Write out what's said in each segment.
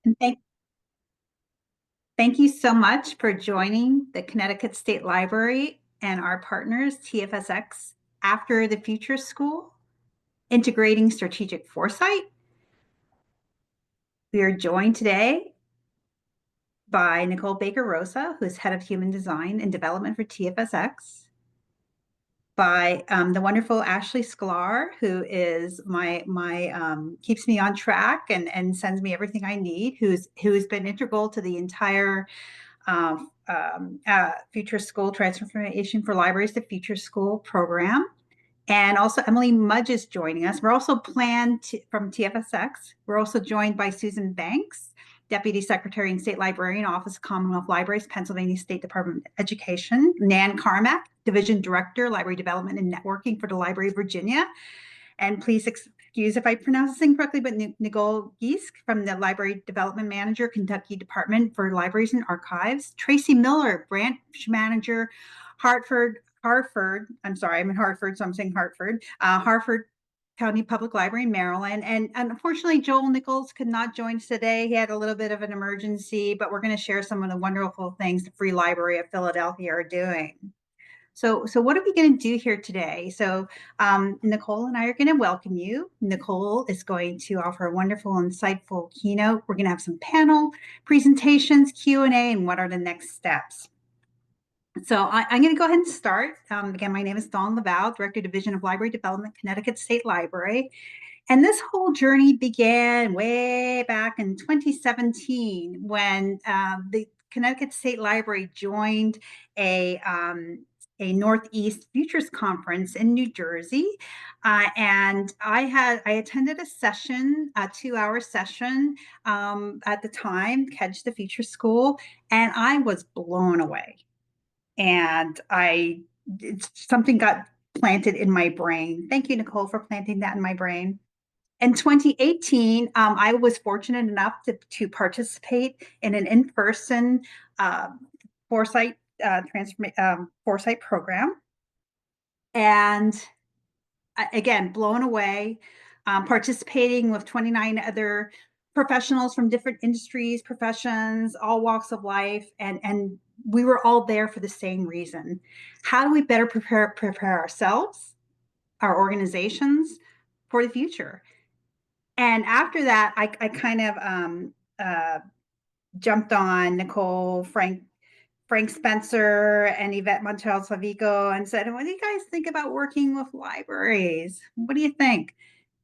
And thank you so much for joining the Connecticut State Library and our partners, TFSX, After the Future School, Integrating Strategic Foresight. We are joined today by Nicole Baker-Rosa, who's Head of Human Design and Development for TFSX, by the wonderful Ashley Sklar, who is my keeps me on track and sends me everything I need, who's been integral to the entire Future School Transformation for Libraries to Future School program. And also Emily Mudge is joining us. We're also from TFSX. We're also joined by Susan Banks, Deputy Secretary and State Librarian, Office of Commonwealth Libraries, Pennsylvania State Department of Education, Nan Carmack, Division Director, Library Development and Networking for the Library of Virginia. And please excuse if I pronounce this incorrectly, but Nicole Giesk from the Library Development Manager, Kentucky Department for Libraries and Archives. Tracy Miller, Branch Manager, Hartford. I'm sorry, I'm in Hartford, so I'm saying Hartford. Hartford County Public Library in Maryland. And unfortunately, Joel Nichols could not join us today. He had a little bit of an emergency, but we're going to share some of the wonderful things the Free Library of Philadelphia are doing. So what are we going to do here today? So Nicole and I are going to welcome you. Nicole is going to offer a wonderful, insightful keynote. We're going to have some panel presentations, Q&A, and what are the next steps. So I'm going to go ahead and start. Again, my name is Dawn Laval, Director Division of Library Development, Connecticut State Library. And this whole journey began way back in 2017 when the Connecticut State Library joined a Northeast Futures Conference in New Jersey. And I attended a session, a 2-hour session at the time, Kedge the Future School, and I was blown away. And something got planted in my brain. Thank you, Nicole, for planting that in my brain. In 2018, I was fortunate enough to participate in an in-person Foresight Foresight program. And again, blown away, participating with 29 other professionals from different industries, professions, all walks of life. And we were all there for the same reason. How do we better prepare ourselves, our organizations for the future? And after that, I kind of jumped on Nicole, Frank Spencer, and Yvette Montel-Savico and said, what do you guys think about working with libraries? What do you think?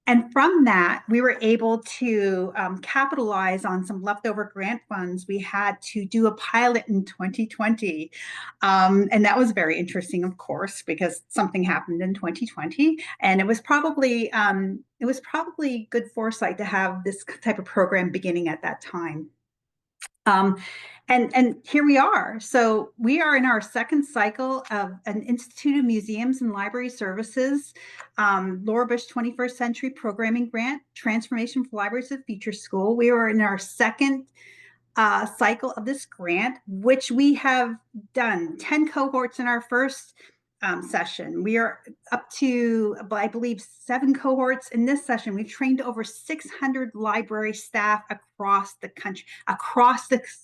And from that, we were able to capitalize on some leftover grant funds. We had to do a pilot in 2020. And that was very interesting, of course, because something happened in 2020. And it was probably good foresight to have this type of program beginning at that time. And here we are. So we are in our second cycle of an Institute of Museums and Library Services, Laura Bush 21st Century Programming Grant, Transformation for Libraries of Future School. We are in our second cycle of this grant, which we have done 10 cohorts in our first session. We are up to, I believe, 7 cohorts in this session. We've trained over 600 library staff across the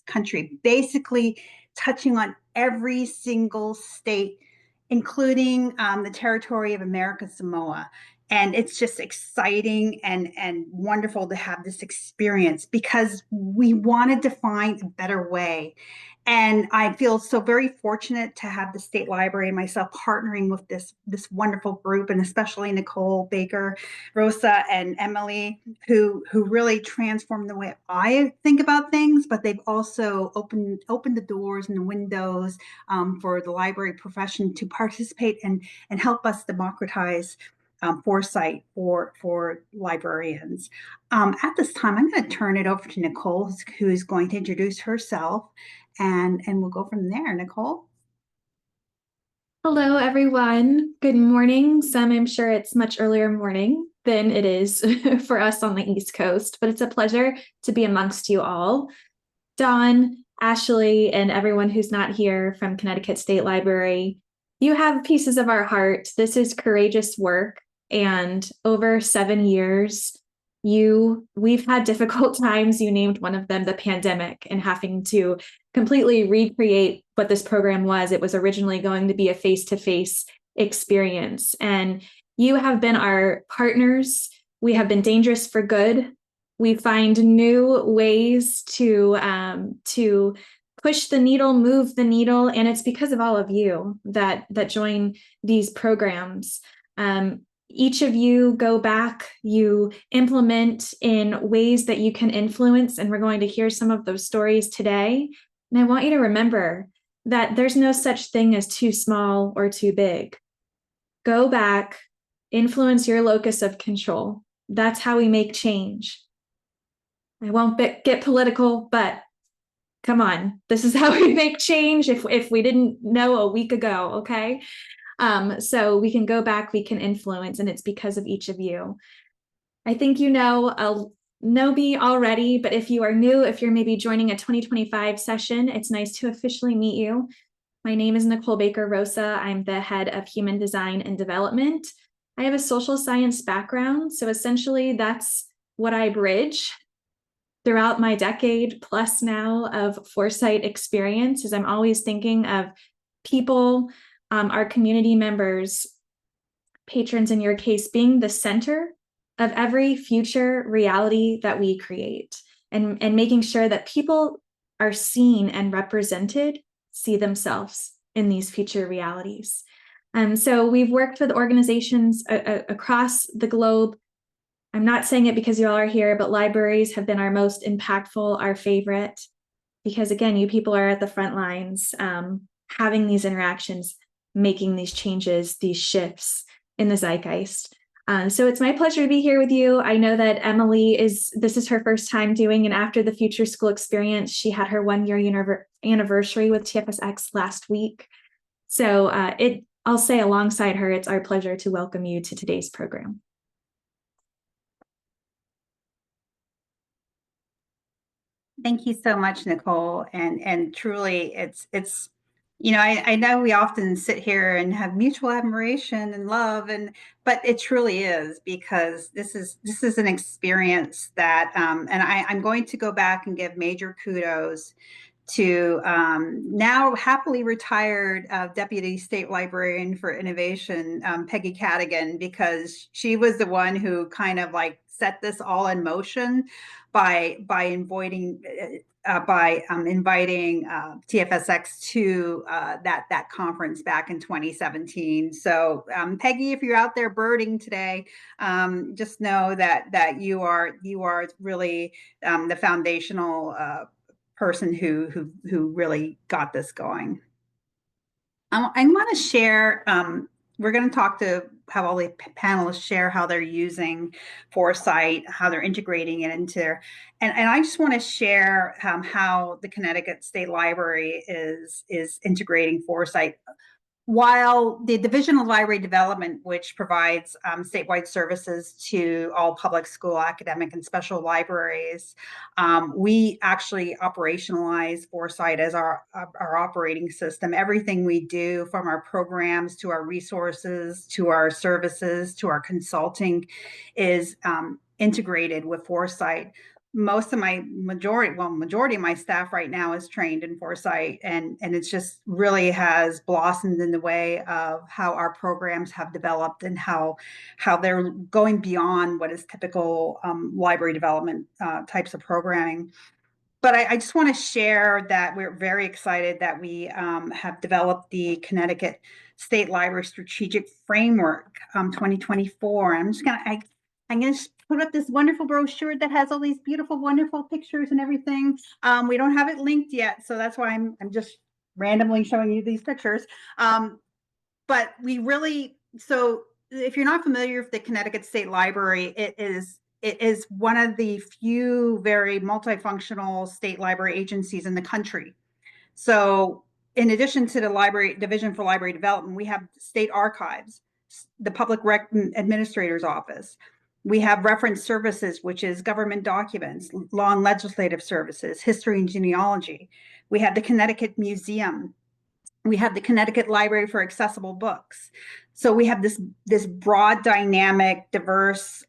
country, basically touching on every single state, including the territory of America Samoa. And it's just exciting and wonderful to have this experience because we wanted to find a better way. And I feel so very fortunate to have the State Library and myself partnering with this wonderful group, and especially Nicole Baker, Rosa, and Emily, who really transformed the way I think about things, but they've also opened the doors and the windows for the library profession to participate and help us democratize foresight for librarians. At this time, I'm going to turn it over to Nicole, who's going to introduce herself, and we'll go from there. Nicole? Hello, everyone. Good morning. I'm sure it's much earlier morning than it is for us on the East Coast, but it's a pleasure to be amongst you all. Dawn, Ashley, and everyone who's not here from Connecticut State Library, you have pieces of our heart. This is courageous work, and over 7 years, We've had difficult times. You named one of them, the pandemic, and having to completely recreate what this program was. It was originally going to be a face-to-face experience. And you have been our partners. We have been dangerous for good. We find new ways to push the needle, move the needle, and it's because of all of you that join these programs. Each of you go back, you implement in ways that you can influence, and we're going to hear some of those stories today. And I want you to remember that there's no such thing as too small or too big. Go back, influence your locus of control. That's how we make change. I won't get political, but come on, this is how we make change if we didn't know a week ago, okay? So we can go back, we can influence, and it's because of each of you. I think you know me already, but if you are new, if you're maybe joining a 2025 session, it's nice to officially meet you. My name is Nicole Baker Rosa. I'm the head of human design and development. I have a social science background, so essentially that's what I bridge throughout my decade plus now of Foresight experience, is I'm always thinking of people, our community members, patrons in your case, being the center of every future reality that we create, and making sure that people are seen and represented, see themselves in these future realities. So we've worked with organizations across the globe. I'm not saying it because you all are here, but libraries have been our most impactful, our favorite, because again, you people are at the front lines, having these interactions, making these changes, these shifts in the zeitgeist. So it's my pleasure to be here with you. I know that this is her first time doing an After the Future School experience. She had her 1-year anniversary with TFSX last week. So I'll say alongside her, it's our pleasure to welcome you to today's program. Thank you so much, Nicole. And truly, it's I know we often sit here and have mutual admiration and love, but it truly is, because this is an experience that and I'm going to go back and give major kudos to now happily retired Deputy State Librarian for Innovation, Peggy Cadigan, because she was the one who kind of like set this all in motion by inviting TFSX to that conference back in 2017. So Peggy, if you're out there birding today, just know that you are really the foundational person who really got this going. I want to share. We're going to have all the panelists share how they're using Foresight, how they're integrating it into, and I just want to share how the Connecticut State Library is integrating Foresight. While the Division of Library Development, which provides statewide services to all public school, academic, and special libraries, we actually operationalize Foresight as our operating system. Everything we do, from our programs to our resources to our services to our consulting, is integrated with Foresight. Most of majority of my staff right now is trained in Foresight, and it's just really has blossomed in the way of how our programs have developed and how they're going beyond what is typical library development types of programming. But I just want to share that we're very excited that we have developed the Connecticut State Library Strategic Framework 2024. I'm gonna put up this wonderful brochure that has all these beautiful, wonderful pictures and everything. We don't have it linked yet, so that's why I'm just randomly showing you these pictures. But we really, so if you're not familiar with the Connecticut State Library, it is one of the few very multifunctional state library agencies in the country. So in addition to the Division for Library Development, we have state archives, the Public Administrator's Office. We have reference services, which is government documents, law and legislative services, history and genealogy. We have the Connecticut Museum. We have the Connecticut Library for Accessible Books. So we have this broad, dynamic, diverse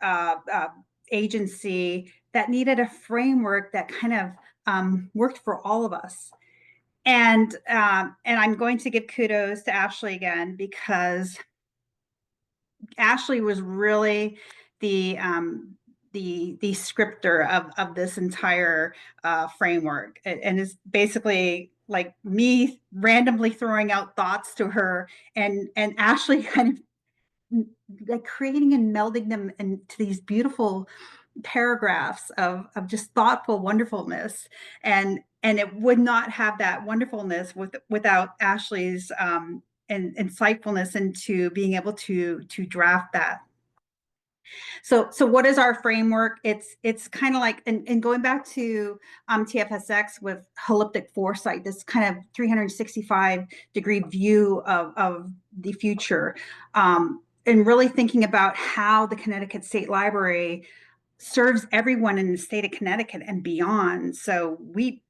agency that needed a framework that kind of worked for all of us. And I'm going to give kudos to Ashley again, because Ashley was really the scripter of this entire framework, and is basically like me randomly throwing out thoughts to her, and Ashley kind of like creating and melding them into these beautiful paragraphs of just thoughtful wonderfulness. And it would not have that wonderfulness without Ashley's and insightfulness into being able to draft that. So what is our framework? It's kind of like, and going back to TFSX with holistic foresight, this kind of 365-degree view of the future, and really thinking about how the Connecticut State Library serves everyone in the state of Connecticut and beyond. So we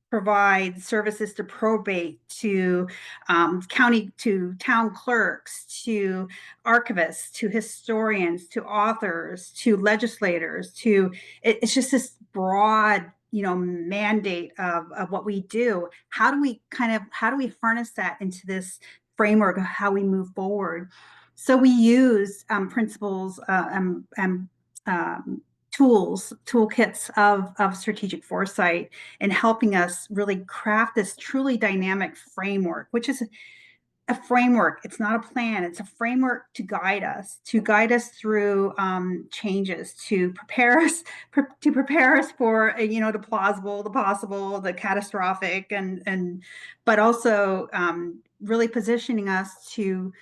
provide services to probate, to county, to town clerks, to archivists, to historians, to authors, to legislators. It's just this broad, mandate of what we do. How do we harness that into this framework of how we move forward? So we use principles um, toolkits of strategic foresight, and helping us really craft this truly dynamic framework, which is a framework. It's not a plan. It's a framework to guide us through changes, to prepare us for the plausible, the possible, the catastrophic, and but also really positioning us to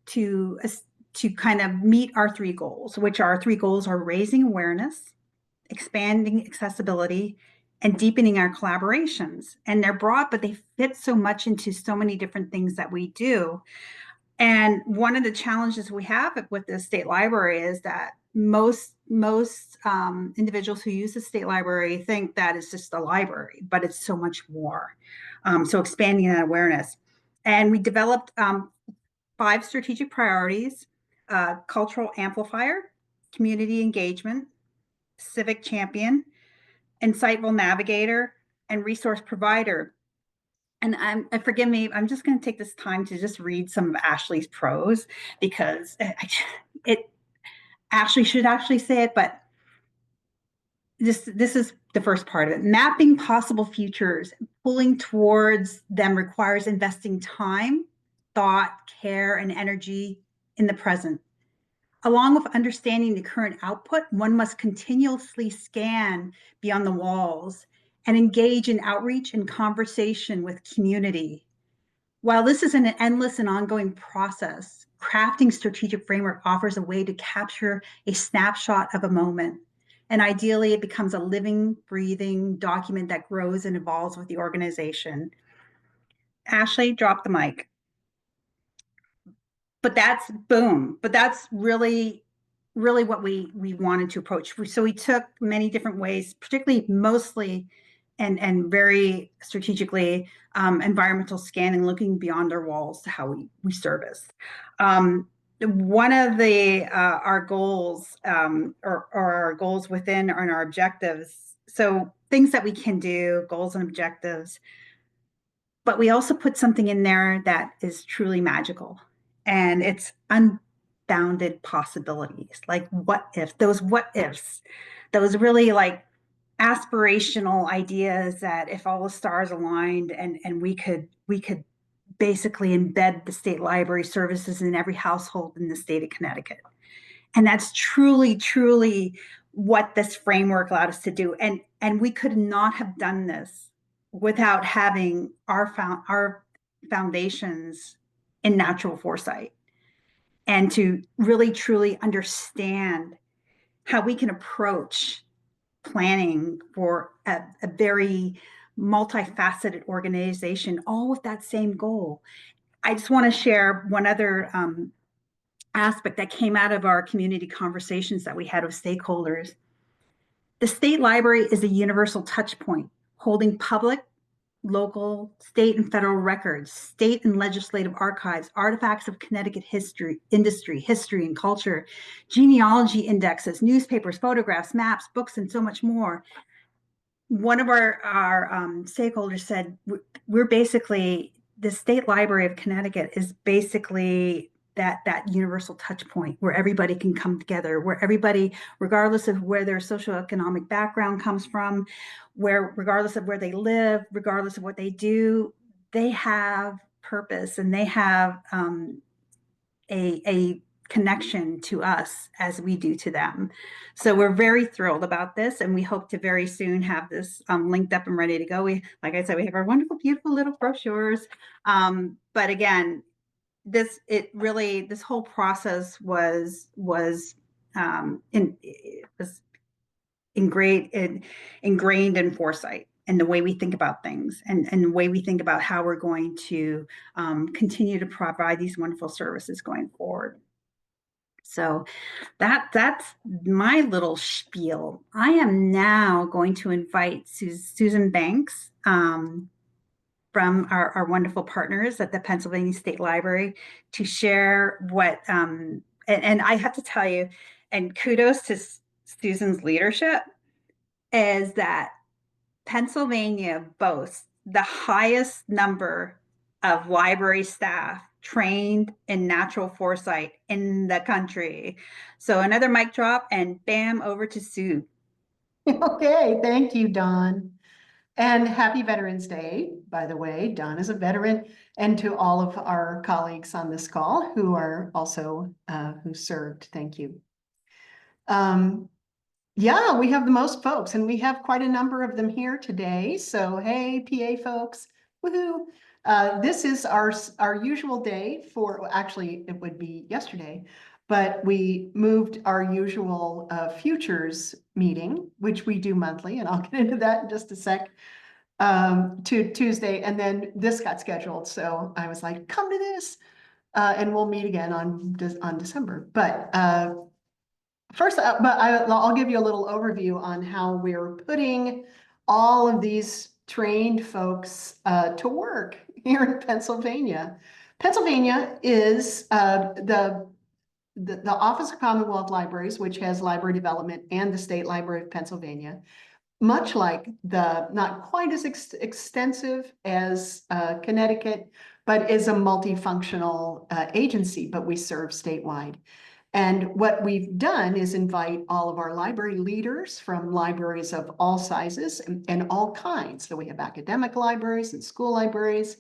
to kind of meet our three goals, which our three goals are raising awareness, expanding accessibility, and deepening our collaborations. And they're broad, but they fit so much into so many different things that we do. And one of the challenges we have with the state library is that most individuals who use the state library think that it's just a library, but it's so much more. So expanding that awareness. And we developed 5 strategic priorities: cultural amplifier, community engagement, civic champion, insightful navigator, and resource provider. And forgive me, I'm just going to take this time to just read some of Ashley's prose, because it Ashley should actually say it, but this is the first part of it. Mapping possible futures, pulling towards them requires investing time, thought, care, and energy in the present. Along with understanding the current output, one must continuously scan beyond the walls and engage in outreach and conversation with community. While this is an endless and ongoing process, crafting strategic framework offers a way to capture a snapshot of a moment. And ideally, it becomes a living, breathing document that grows and evolves with the organization. Ashley, drop the mic. But that's boom. But that's really what we wanted to approach. So we took many different ways, particularly mostly and very strategically environmental scanning, looking beyond our walls to how we service. One of our goals, or our goals within and our objectives, so things that we can do, goals and objectives, but we also put something in there that is truly magical, and it's unbounded possibilities. Like what ifs, those really like aspirational ideas that if all the stars aligned and we could basically embed the state library services in every household in the state of Connecticut. And that's truly what this framework allowed us to do. And we could not have done this without having our foundations in natural foresight, and to really truly understand how we can approach planning for a very multifaceted organization, all with that same goal. I just want to share one other aspect that came out of our community conversations that we had with stakeholders. The state library is a universal touch point, holding public, local, state, and federal records, state and legislative archives, artifacts of Connecticut history, industry, history, and culture, genealogy indexes, newspapers, photographs, maps, books, and so much more. One of our stakeholders said, we're basically, the State Library of Connecticut is basically that universal touch point where everybody can come together, where everybody, regardless of where their socioeconomic background comes from, where regardless of where they live, regardless of what they do, they have purpose and they have a connection to us as we do to them. So we're very thrilled about this, and we hope to very soon have this linked up and ready to go. Like I said, we have our wonderful, beautiful little brochures. But again, this whole process was ingrained in Foresight and the way we think about things and the way we think about how we're going to continue to provide these wonderful services going forward. So that's my little spiel. I am now going to invite Susan Banks from our wonderful partners at the Pennsylvania State Library to share what, and I have to tell you, and kudos to Susan's leadership, is that Pennsylvania boasts the highest number of library staff trained in natural foresight in the country. So another mic drop and bam, over to Sue. Okay, thank you, Dawn. And happy Veterans Day, by the way. Dawn is a veteran, and to all of our colleagues on this call who are also who served, thank you. Yeah, we have the most folks, and we have quite a number of them here today. So hey, PA folks, woohoo! This is our usual day for, actually, it would be yesterday, but we moved our usual futures meeting, which we do monthly, and I'll get into that in just a sec, to Tuesday, and then this got scheduled. So I was like, come to this, and we'll meet again on December. But first, I'll give you a little overview on how we're putting all of these trained folks to work here in Pennsylvania. Pennsylvania is the Office of Commonwealth Libraries, which has library development, and the State Library of Pennsylvania, much like not quite as extensive as Connecticut, but is a multifunctional agency, but we serve statewide. And what we've done is invite all of our library leaders from libraries of all sizes and all kinds. So we have academic libraries and school libraries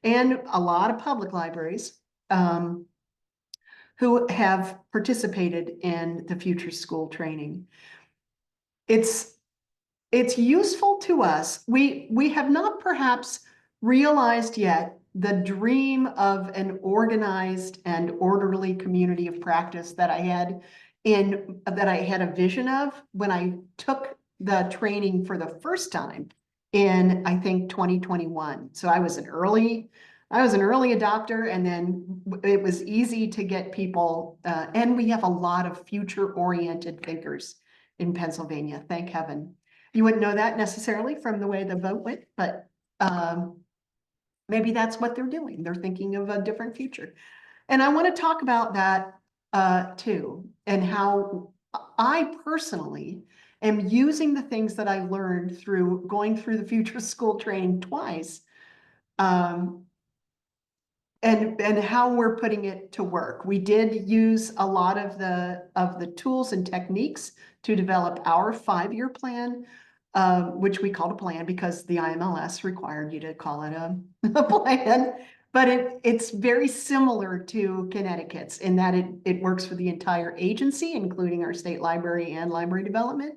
and a lot of public libraries who have participated in the Future School training. It's useful to us. We have not perhaps realized yet the dream of an organized and orderly community of practice that I had a vision of when I took the training for the first time in, I think, 2021. So I was an early adopter, and then it was easy to get people, and we have a lot of future-oriented thinkers in Pennsylvania, thank heaven. You wouldn't know that necessarily from the way the vote went, but maybe that's what they're doing. They're thinking of a different future. And I want to talk about that too, and how I personally am using the things that I learned through going through the Future School training twice, and how we're putting it to work. We did use a lot of the tools and techniques to develop our 5-year plan, which we called a plan because the IMLS required you to call it a plan. But it's very similar to Connecticut's in that it works for the entire agency, including our state library and library development.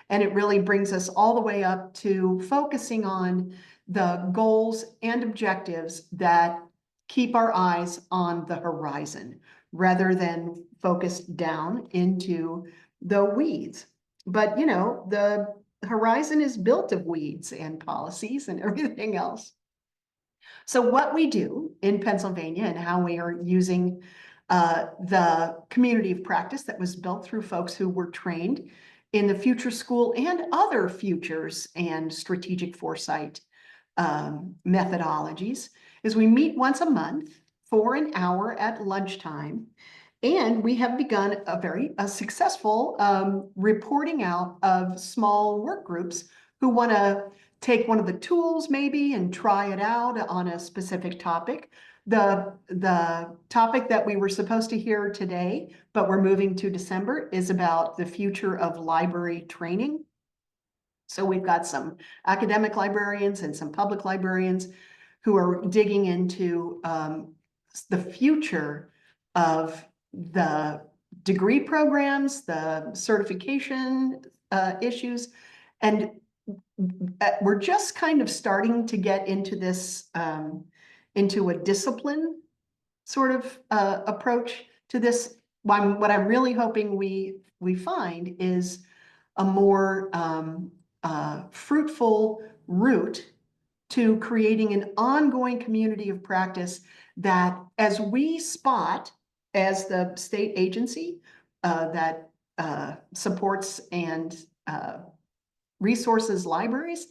And it really brings us all the way up to focusing on the goals and objectives that keep our eyes on the horizon rather than focused down into the weeds. But you know, the horizon is built of weeds and policies and everything else. So what we do in Pennsylvania and how we are using the community of practice that was built through folks who were trained in the Future School and other futures and strategic foresight methodologies is we meet once a month for an hour at lunchtime. And we have begun a successful reporting out of small work groups who want to take one of the tools maybe and try it out on a specific topic. The topic that we were supposed to hear today, but we're moving to December, is about the future of library training. So we've got some academic librarians and some public librarians who are digging into the future of the degree programs, the certification issues, and we're just kind of starting to get into this, into a discipline sort of approach to this. What I'm really hoping we find is a more fruitful route to creating an ongoing community of practice that, as we spot as the state agency that supports and resources libraries,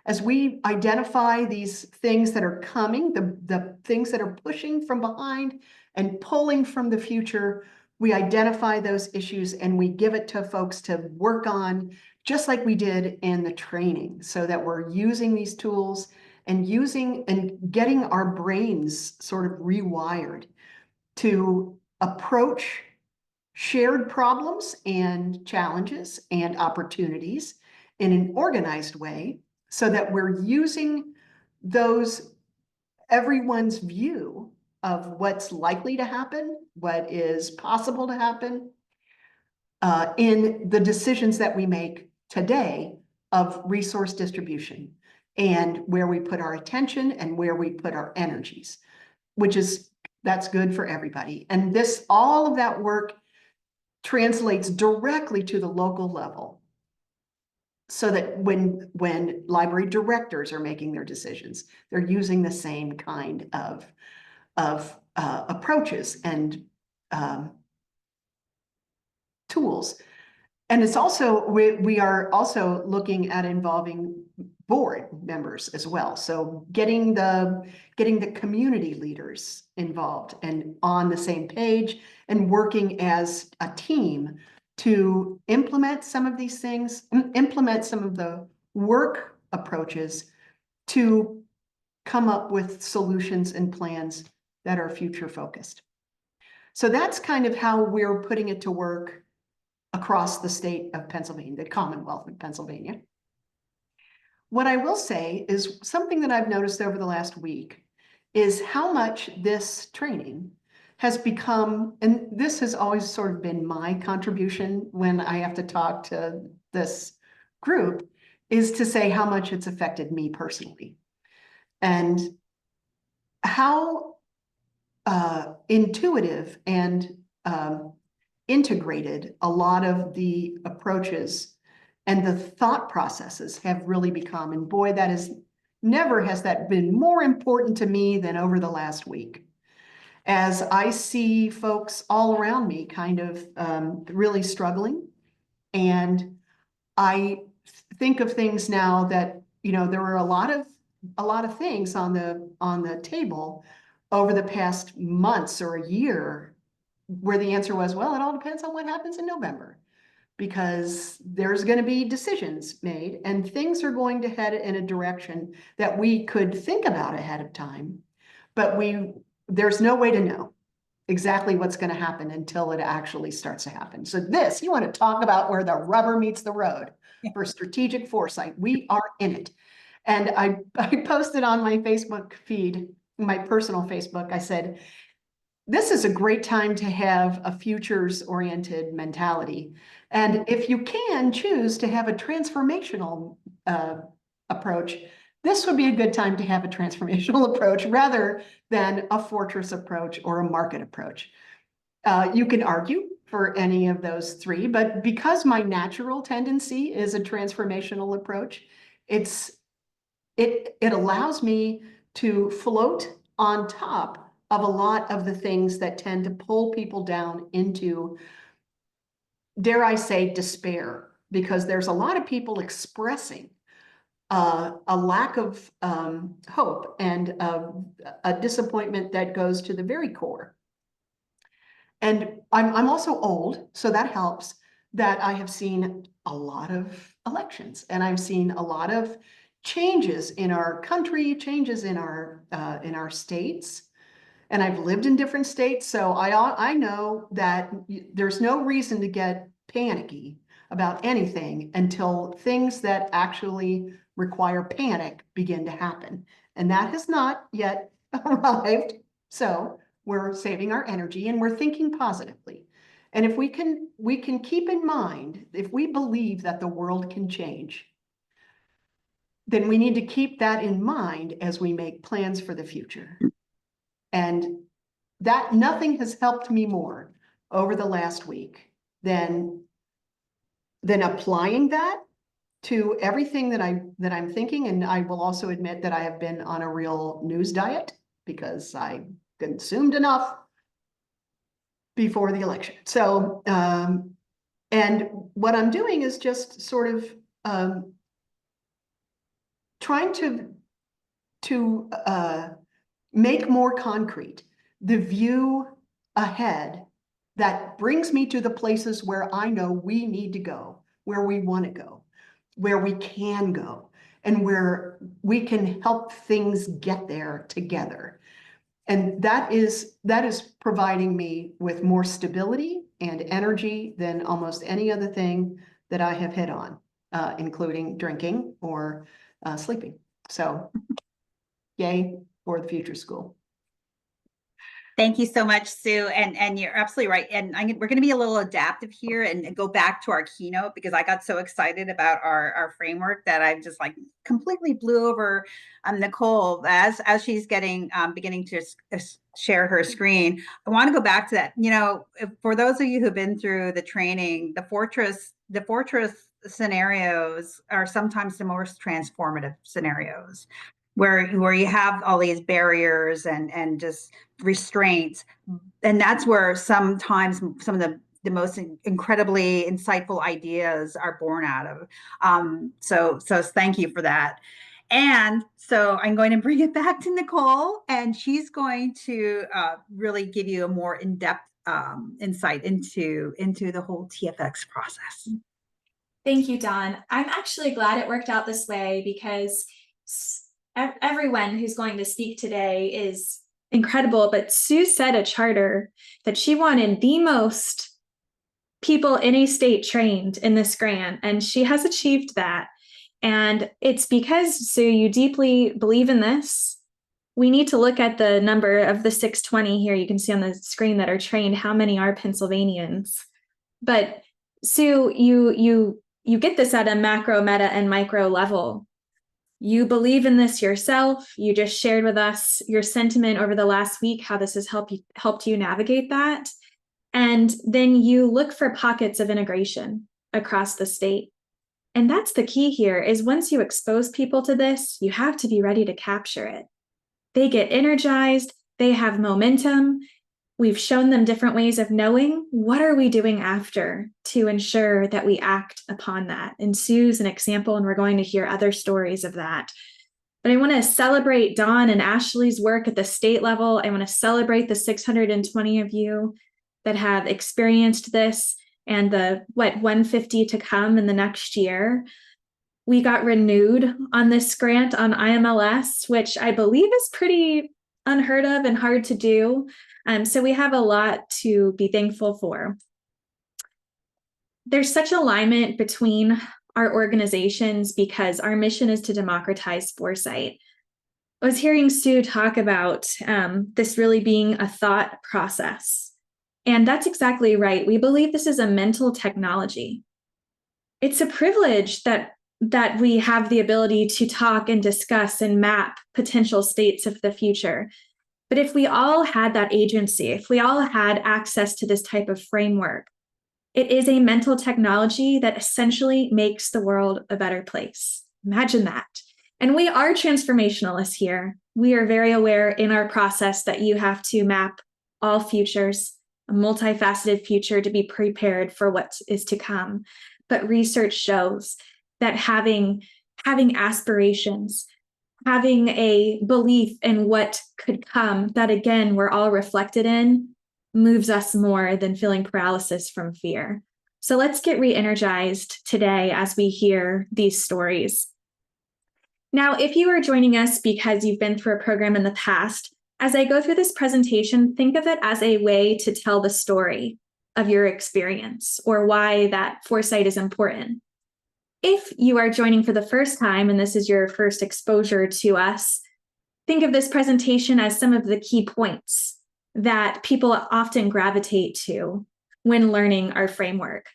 as we identify these things that are coming, the things that are pushing from behind and pulling from the future, we identify those issues and we give it to folks to work on, just like we did in the training, so that we're using these tools and getting our brains sort of rewired to approach shared problems and challenges and opportunities in an organized way, so that we're using everyone's view of what's likely to happen, what is possible to happen in the decisions that we make today of resource distribution and where we put our attention and where we put our energies, that's good for everybody. And all of that work translates directly to the local level, so that when library directors are making their decisions, they're using the same kind of approaches and tools. And it's also, we are also looking at involving board members as well. So getting the community leaders involved and on the same page and working as a team to implement some of these things, implement some of the work approaches to come up with solutions and plans that are future focused. So that's kind of how we're putting it to work across the state of Pennsylvania, the Commonwealth of Pennsylvania. What I will say is something that I've noticed over the last week is how much this training has become, and this has always sort of been my contribution when I have to talk to this group, is to say how much it's affected me personally and how intuitive and integrated a lot of the approaches and the thought processes have really become. And boy, never has that been more important to me than over the last week, as I see folks all around me kind of really struggling. And I think of things now that, there were a lot of things on the table over the past months or a year where the answer was, well, it all depends on what happens in November, because there's going to be decisions made and things are going to head in a direction that we could think about ahead of time, but there's no way to know exactly what's going to happen until it actually starts to happen. So you want to talk about where the rubber meets the road for strategic foresight. We are in it. And I posted on my Facebook feed, my personal Facebook, I said, this is a great time to have a futures-oriented mentality. And if you can choose to have a transformational approach, this would be a good time to have a transformational approach rather than a fortress approach or a market approach. You can argue for any of those three, but because my natural tendency is a transformational approach, it allows me to float on top of a lot of the things that tend to pull people down into, dare I say, despair, because there's a lot of people expressing a lack of hope and a disappointment that goes to the very core. And I'm also old, so that helps, that I have seen a lot of elections, and I've seen a lot of changes in our country, changes in our states. And I've lived in different states, so I know that there's no reason to get panicky about anything until things that actually require panic begin to happen. And that has not yet arrived. So we're saving our energy and we're thinking positively. And if we can keep in mind, if we believe that the world can change, then we need to keep that in mind as we make plans for the future. And that nothing has helped me more over the last week than applying that to everything that I'm thinking. And I will also admit that I have been on a real news diet because I consumed enough before the election. So, and what I'm doing is just sort of trying to make more concrete the view ahead that brings me to the places where I know we need to go, where we want to go, where we can go, and where we can help things get there together. And that is providing me with more stability and energy than almost any other thing that I have hit on, including drinking or sleeping. So yay for the future school. Thank you so much, Sue. And you're absolutely right. And we're going to be a little adaptive here and go back to our keynote, because I got so excited about our framework that I just like completely blew over Nicole as she's beginning to share her screen. I want to go back to that. You know, for those of you who've been through the training, the fortress scenarios are sometimes the most transformative scenarios, where you have all these barriers and just restraints. And that's where sometimes some of the most incredibly insightful ideas are born out of. So thank you for that. And so I'm going to bring it back to Nicole, and she's going to really give you a more in-depth insight into the whole TFX process. Thank you, Dawn. I'm actually glad it worked out this way, because everyone who's going to speak today is incredible, but Sue set a charter that she wanted the most people in a state trained in this grant, and she has achieved that. And it's because, Sue, you deeply believe in this. We need to look at the number of the 620 here. You can see on the screen that are trained. How many are Pennsylvanians? But Sue, you get this at a macro, meta, and micro level. You believe in this yourself. You just shared with us your sentiment over the last week, how this has helped you navigate that. And then you look for pockets of integration across the state. And that's the key here, is once you expose people to this, you have to be ready to capture it. They get energized, they have momentum. We've shown them different ways of knowing what are we doing after to ensure that we act upon that. And Sue's an example, and we're going to hear other stories of that. But I want to celebrate Dawn and Ashley's work at the state level. I want to celebrate the 620 of you that have experienced this, and the 150 to come in the next year. We got renewed on this grant on IMLS, which I believe is pretty unheard of and hard to do. So we have a lot to be thankful for. There's such alignment between our organizations because our mission is to democratize foresight. I was hearing Sue talk about this really being a thought process. And that's exactly right. We believe this is a mental technology. It's a privilege that we have the ability to talk and discuss and map potential states of the future. But if we all had that agency, if we all had access to this type of framework, it is a mental technology that essentially makes the world a better place. Imagine that. And we are transformationalists here. We are very aware in our process that you have to map all futures, a multifaceted future, to be prepared for what is to come. But research shows that having having aspirations, having a belief in what could come that, again, we're all reflected in, moves us more than feeling paralysis from fear. So let's get re-energized today as we hear these stories. Now, if you are joining us because you've been through a program in the past, as I go through this presentation, think of it as a way to tell the story of your experience or why that foresight is important. If you are joining for the first time and this is your first exposure to us, think of this presentation as some of the key points that people often gravitate to when learning our framework.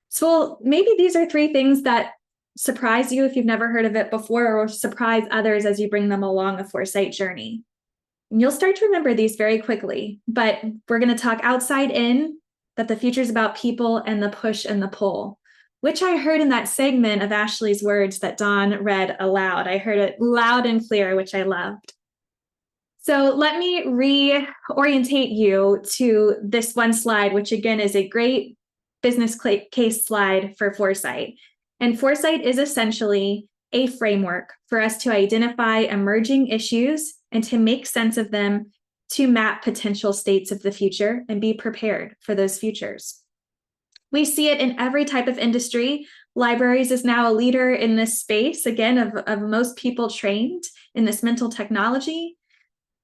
So maybe these are 3 things that surprise you if you've never heard of it before, or surprise others as you bring them along a foresight journey. And you'll start to remember these very quickly, but we're going to talk outside in, that the future is about people, and the push and the pull, which I heard in that segment of Ashley's words that Dawn read aloud. I heard it loud and clear, which I loved. So let me reorientate you to this one slide, which again is a great business case slide for foresight. And foresight is essentially a framework for us to identify emerging issues and to make sense of them, to map potential states of the future and be prepared for those futures. We see it in every type of industry. Libraries is now a leader in this space, again, of most people trained in this mental technology.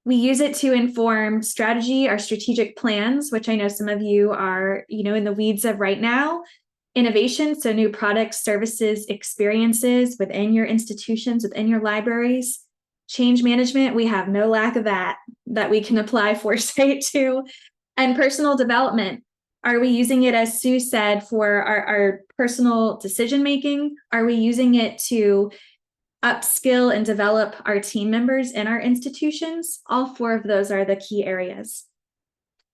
We use it to inform strategy, our strategic plans, which I know some of you are, in the weeds of right now. Innovation, so new products, services, experiences within your institutions, within your libraries. Change management, we have no lack of that we can apply foresight to. And personal development, are we using it, as Sue said, for our personal decision-making? Are we using it to upskill and develop our team members in our institutions? All 4 of those are the key areas.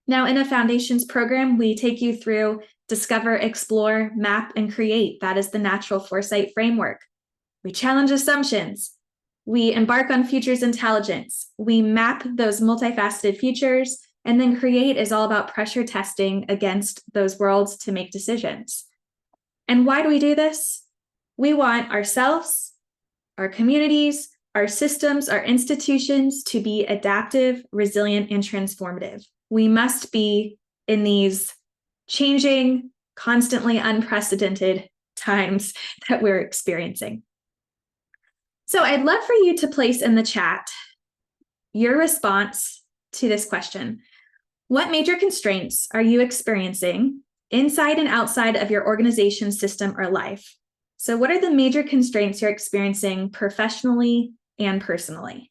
Now, in a foundations program, we take you through discover, explore, map, and create. That is the natural foresight framework. We challenge assumptions. We embark on futures intelligence. We map those multifaceted futures, and then create is all about pressure testing against those worlds to make decisions. And why do we do this? We want ourselves, our communities, our systems, our institutions to be adaptive, resilient, and transformative. We must be in these changing, constantly unprecedented times that we're experiencing. So I'd love for you to place in the chat your response to this question. What major constraints are you experiencing inside and outside of your organization, system, or life? So what are the major constraints you're experiencing professionally and personally?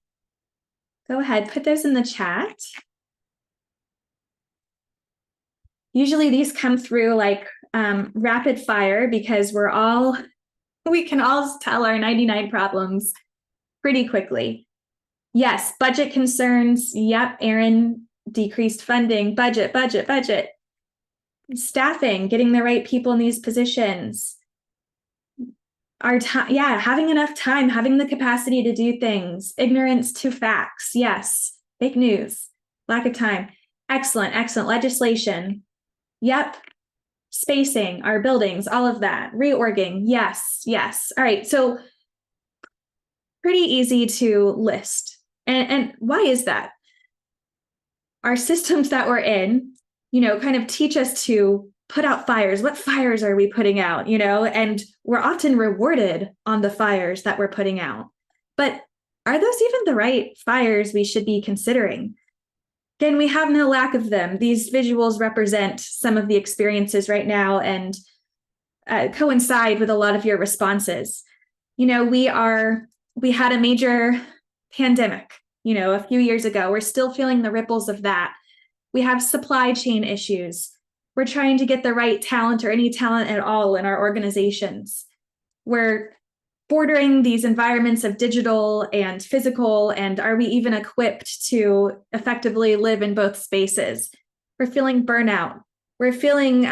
Go ahead, put those in the chat. Usually these come through like rapid fire because we can all tell our 99 problems pretty quickly. Yes, budget concerns. Yep, Erin, decreased funding, budget. Staffing, getting the right people in these positions. Our time, having enough time, having the capacity to do things. Ignorance to facts, yes. Fake news, lack of time. Excellent. Legislation. Yep. Spacing, our buildings, all of that. Reorging, yes. All right, so pretty easy to list. And why is that? Our systems that we're in, kind of teach us to put out fires. What fires are we putting out, And we're often rewarded on the fires that we're putting out. But are those even the right fires we should be considering? Again, we have no lack of them. These visuals represent some of the experiences right now and coincide with a lot of your responses. We had a major pandemic, a few years ago. We're still feeling the ripples of that. We have supply chain issues. We're trying to get the right talent or any talent at all in our organizations. We're bordering these environments of digital and physical, and are we even equipped to effectively live in both spaces? We're feeling burnout. We're feeling,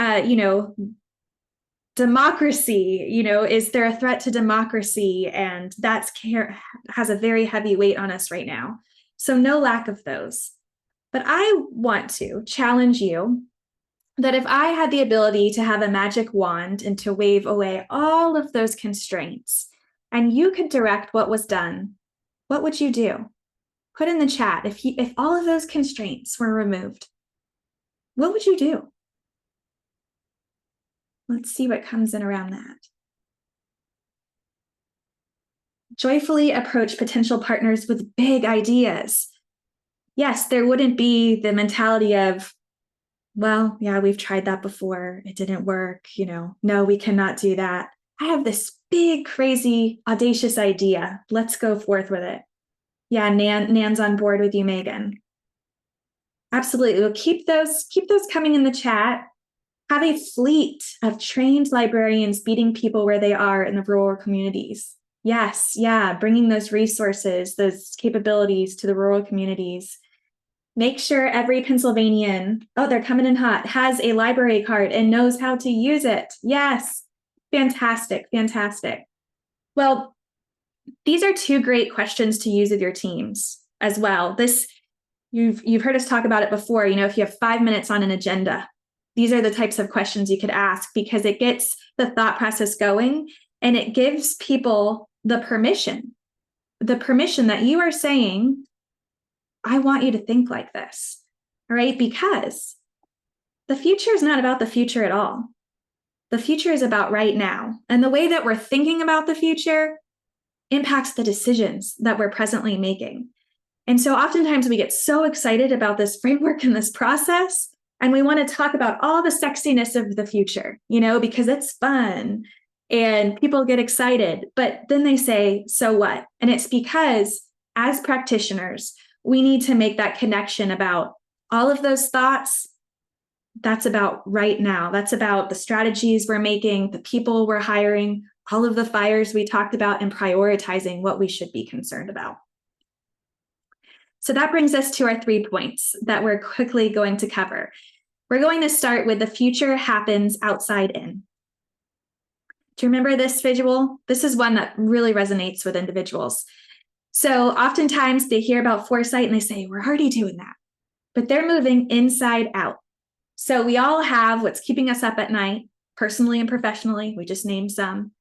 democracy, is there a threat to democracy? And that has a very heavy weight on us right now. So no lack of those. But I want to challenge you that if I had the ability to have a magic wand and to wave away all of those constraints, and you could direct what was done, what would you do? Put in the chat, if all of those constraints were removed, what would you do? Let's see what comes in around that. Joyfully approach potential partners with big ideas. Yes, there wouldn't be the mentality of, well, yeah, we've tried that before. It didn't work. No, we cannot do that. I have this big, crazy, audacious idea. Let's go forth with it. Yeah, Nan's on board with you, Megan. Absolutely. We'll keep those coming in the chat. Have a fleet of trained librarians meeting people where they are in the rural communities. Yes, yeah, bringing those resources, those capabilities to the rural communities. Make sure every Pennsylvanian, oh, they're coming in hot, has a library card and knows how to use it. Yes, fantastic, fantastic. Well, these are two great questions to use with your teams as well. You've heard us talk about it before. If you have 5 minutes on an agenda, these are the types of questions you could ask, because it gets the thought process going and it gives people the permission that you are saying, I want you to think like this, all right? Because the future is not about the future at all. The future is about right now. And the way that we're thinking about the future impacts the decisions that we're presently making. And so oftentimes we get so excited about this framework and this process, and we want to talk about all the sexiness of the future, because it's fun and people get excited. But then they say, so what? And it's because as practitioners, we need to make that connection about all of those thoughts. That's about right now. That's about the strategies we're making, the people we're hiring, all of the fires we talked about, and prioritizing what we should be concerned about. So that brings us to our 3 points that we're quickly going to cover. We're going to start with the future happens outside in. Do you remember this visual? This is one that really resonates with individuals. So oftentimes they hear about Foresight and they say, we're already doing that, but they're moving inside out. So we all have what's keeping us up at night, personally and professionally. We just named some.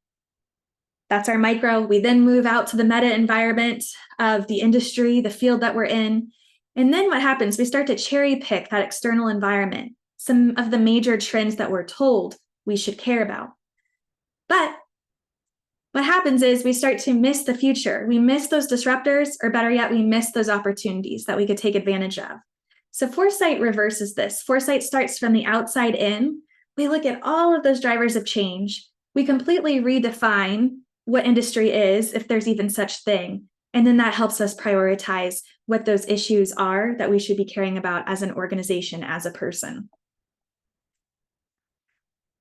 That's our micro. We then move out to the meta environment of the industry, the field that we're in. And then what happens? We start to cherry pick that external environment, some of the major trends that we're told we should care about. But what happens is we start to miss the future. We miss those disruptors, or better yet, we miss those opportunities that we could take advantage of. So Foresight reverses this. Foresight starts from the outside in. We look at all of those drivers of change. We completely redefine what industry is, if there's even such thing. And then that helps us prioritize what those issues are that we should be caring about as an organization, as a person.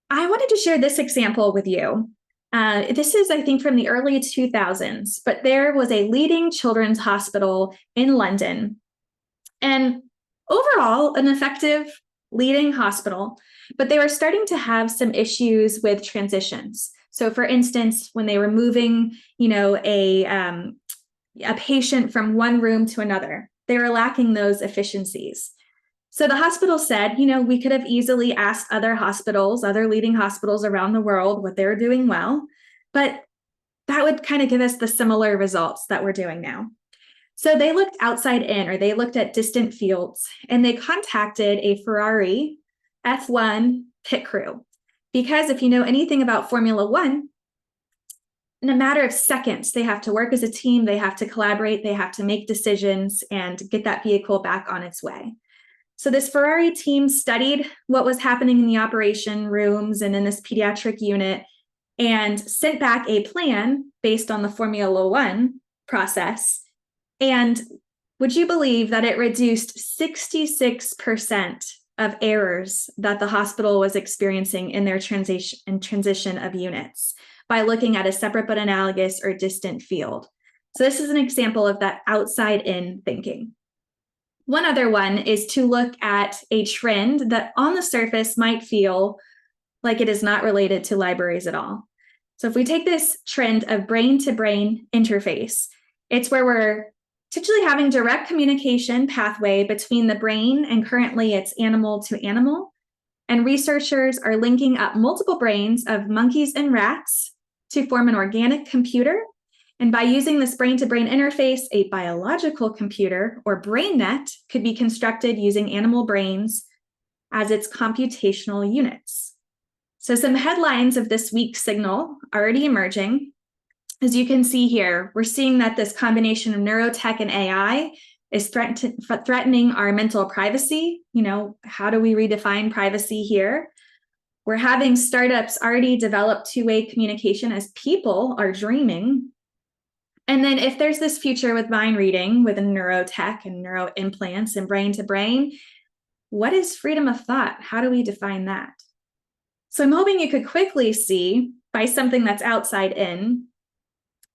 I wanted to share this example with you. This is, I think, from the early 2000s, but there was a leading children's hospital in London. And overall, an effective leading hospital, but they were starting to have some issues with transitions. So for instance, when they were moving, a patient from one room to another, they were lacking those efficiencies. So the hospital said, we could have easily asked other hospitals, other leading hospitals around the world what they're doing well, but that would kind of give us the similar results that we're doing now. So they looked outside in, or they looked at distant fields, and they contacted a Ferrari F1 pit crew. Because if you know anything about Formula One, in a matter of seconds, they have to work as a team, they have to collaborate, they have to make decisions and get that vehicle back on its way. So this Ferrari team studied what was happening in the operation rooms and in this pediatric unit, and sent back a plan based on the Formula One process. And would you believe that it reduced 66% of errors that the hospital was experiencing in their transition of units by looking at a separate but analogous or distant field? So this is an example of that outside-in thinking. One other one is to look at a trend that on the surface might feel like it is not related to libraries at all. So if we take this trend of brain-to-brain interface, it's where we're potentially having direct communication pathway between the brain, and currently it's animal to animal. And researchers are linking up multiple brains of monkeys and rats to form an organic computer And by using this brain-to-brain interface, a biological computer or brain net could be constructed using animal brains as its computational units. So some headlines of this week's signal already emerging. As you can see here, we're seeing that this combination of neurotech and AI is threatening our mental privacy. How do we redefine privacy here? We're having startups already develop two-way communication as people are dreaming. And then if there's this future with mind reading, with neurotech and neuro implants and brain to brain, what is freedom of thought? How do we define that? So I'm hoping you could quickly see, by something that's outside in,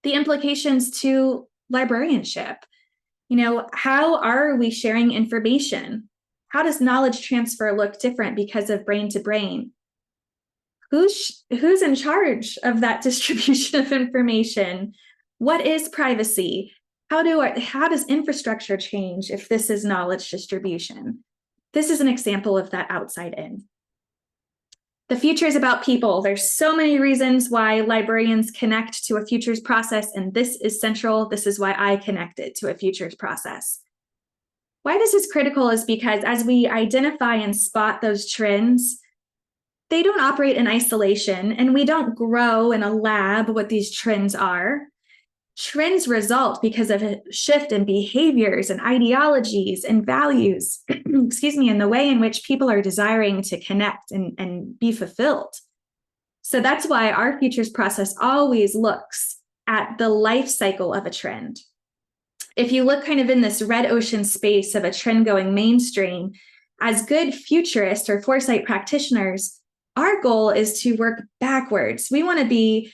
the implications to librarianship. How are we sharing information? How does knowledge transfer look different because of brain to brain? Who's in charge of that distribution of information? What is privacy? How does infrastructure change if this is knowledge distribution? This is an example of that outside in. The future is about people. There's so many reasons why librarians connect to a futures process, and this is central. This is why I connected to a futures process. Why this is critical is because as we identify and spot those trends, they don't operate in isolation, and we don't grow in a lab what these trends are. Trends result because of a shift in behaviors and ideologies and values, and the way in which people are desiring to connect and be fulfilled. So that's why our futures process always looks at the life cycle of a trend. If you look kind of in this red ocean space of a trend going mainstream, as good futurists or foresight practitioners, our goal is to work backwards. We want to be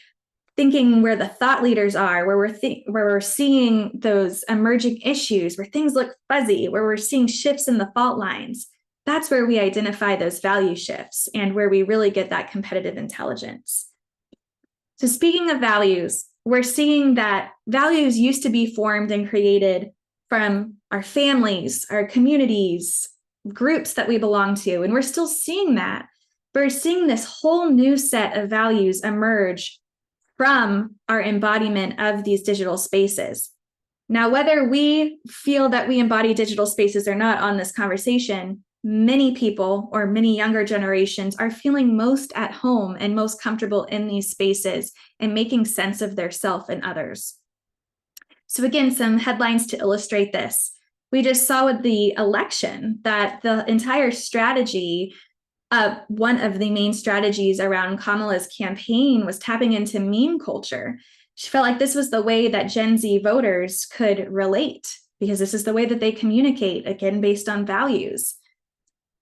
thinking where the thought leaders are, where we're seeing those emerging issues, where things look fuzzy, where we're seeing shifts in the fault lines. That's where we identify those value shifts and where we really get that competitive intelligence. So speaking of values, we're seeing that values used to be formed and created from our families, our communities, groups that we belong to, and we're still seeing that. We're seeing this whole new set of values emerge from our embodiment of these digital spaces. Now, whether we feel that we embody digital spaces or not on this conversation, many people or many younger generations are feeling most at home and most comfortable in these spaces and making sense of their self and others. So again, some headlines to illustrate this. We just saw with the election that the entire strategy, one of the main strategies around Kamala's campaign was tapping into meme culture. She felt like this was the way that Gen Z voters could relate because this is the way that they communicate, again, based on values.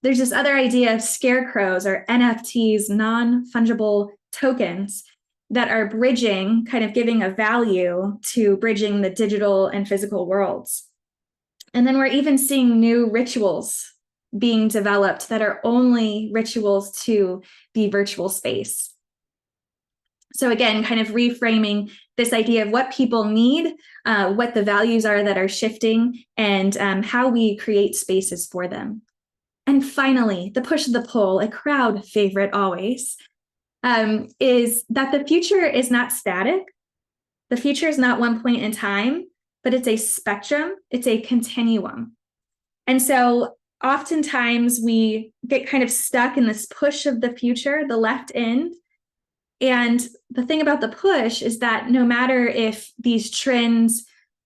There's this other idea of scarecrows or NFTs, non-fungible tokens, that are bridging, kind of giving a value to bridging the digital and physical worlds. And then we're even seeing new rituals being developed that are only rituals to the virtual space. So again, kind of reframing this idea of what people need, what the values are that are shifting, and how we create spaces for them. And finally, the push of the pull, a crowd favorite always, is that the future is not static. The future is not one point in time, but it's a spectrum, it's a continuum. And so oftentimes we get kind of stuck in this push of the future, the left end. And the thing about the push is that no matter if these trends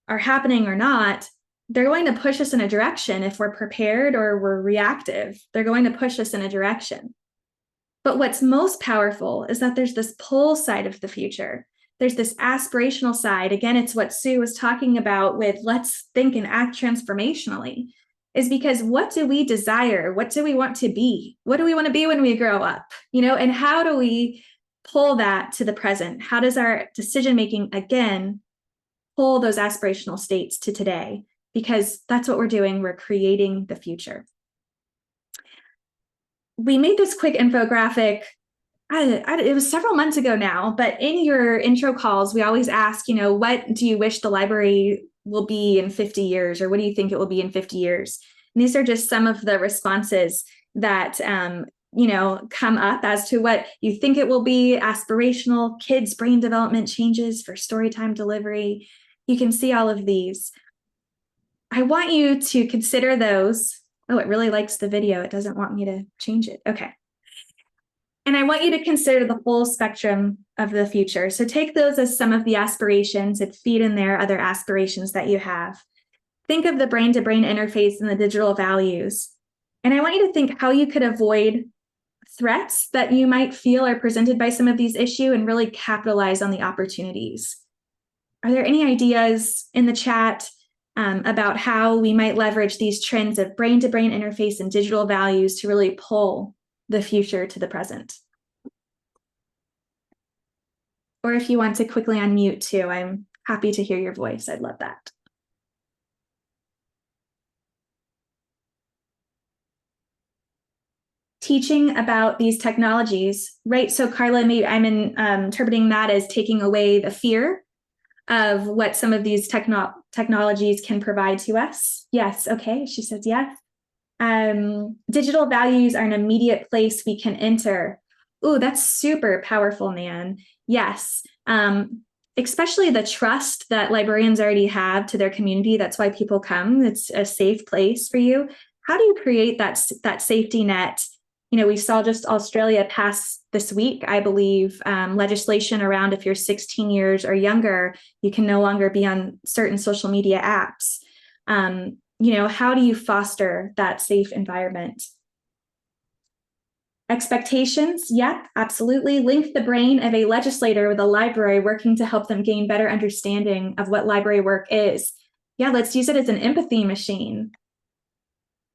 are happening or not, they're going to push us in a direction if we're prepared or we're reactive. They're going to push us in a direction. But what's most powerful is that there's this pull side of the future. There's this aspirational side. Again, it's what Sue was talking about with let's think and act transformationally, is because what do we desire? What do we want to be? What do we want to be when we grow up? And how do we pull that to the present? How does our decision-making, again, pull those aspirational states to today? Because that's what we're doing. We're creating the future. We made this quick infographic. It was several months ago now, but in your intro calls, we always ask, what do you wish the library will be in 50 years? Or what do you think it will be in 50 years? And these are just some of the responses that come up as to what you think it will be. Aspirational, kids' brain development changes for storytime delivery. You can see all of these. I want you to consider those. Oh, it really likes the video. It doesn't want me to change it. Okay. And I want you to consider the full spectrum of the future. So take those as some of the aspirations and feed in there other aspirations that you have. Think of the brain-to-brain interface and the digital values. And I want you to think how you could avoid threats that you might feel are presented by some of these issues and really capitalize on the opportunities. Are there any ideas in the chat about how we might leverage these trends of brain-to-brain interface and digital values to really pull the future to the present? Or if you want to quickly unmute too, I'm happy to hear your voice. I'd love that. Teaching about these technologies, right? So Carla, maybe I'm interpreting that as taking away the fear of what some of these technologies can provide to us. Yes, okay, she says yes. Digital values are an immediate place we can enter. Ooh, that's super powerful, Nan. Yes, especially the trust that librarians already have to their community. That's why people come. It's a safe place for you. How do you create that safety net? We saw just Australia pass this week, I believe, legislation around if you're 16 years or younger, you can no longer be on certain social media apps. How do you foster that safe environment? Expectations, yep, absolutely. Link the brain of a legislator with a library working to help them gain better understanding of what library work is. Yeah, let's use it as an empathy machine.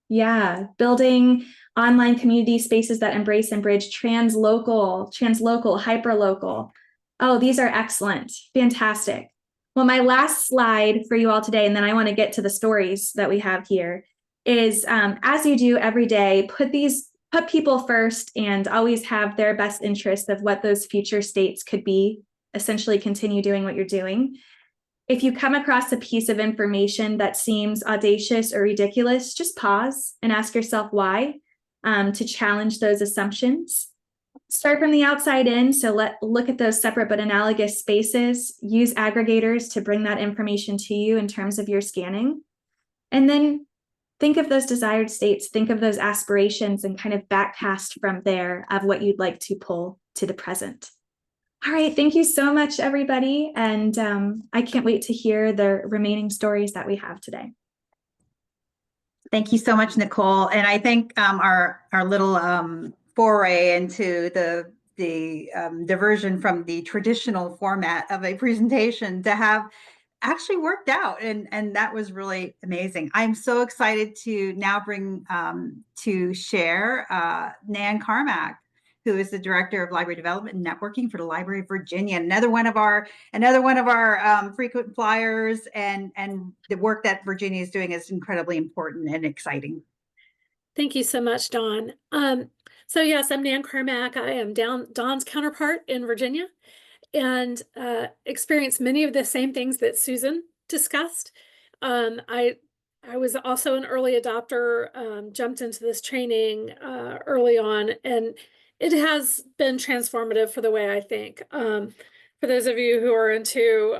Yeah, building online community spaces that embrace and bridge translocal, hyperlocal. Oh, these are excellent, fantastic. Well, my last slide for you all today, and then I want to get to the stories that we have here, is as you do every day, put people first and always have their best interest of what those future states could be, essentially continue doing what you're doing. If you come across a piece of information that seems audacious or ridiculous, just pause and ask yourself why, to challenge those assumptions. Start from the outside in, so look at those separate but analogous spaces. Use aggregators to bring that information to you in terms of your scanning. And then think of those desired states, think of those aspirations, and kind of backcast from there of what you'd like to pull to the present. All right, thank you so much, everybody. And I can't wait to hear the remaining stories that we have today. Thank you so much, Nicole. And I think our little foray into the diversion from the traditional format of a presentation to have actually worked out, and that was really amazing. I'm so excited to now bring to share Nan Carmack, who is the Director of Library Development and Networking for the Library of Virginia. Another one of our frequent flyers, and the work that Virginia is doing is incredibly important and exciting. Thank you so much, Dawn. So yes, I'm Nan Carmack. I am Dawn's counterpart in Virginia, and experienced many of the same things that Susan discussed. I was also an early adopter, jumped into this training early on, and it has been transformative for the way I think. For those of you who are into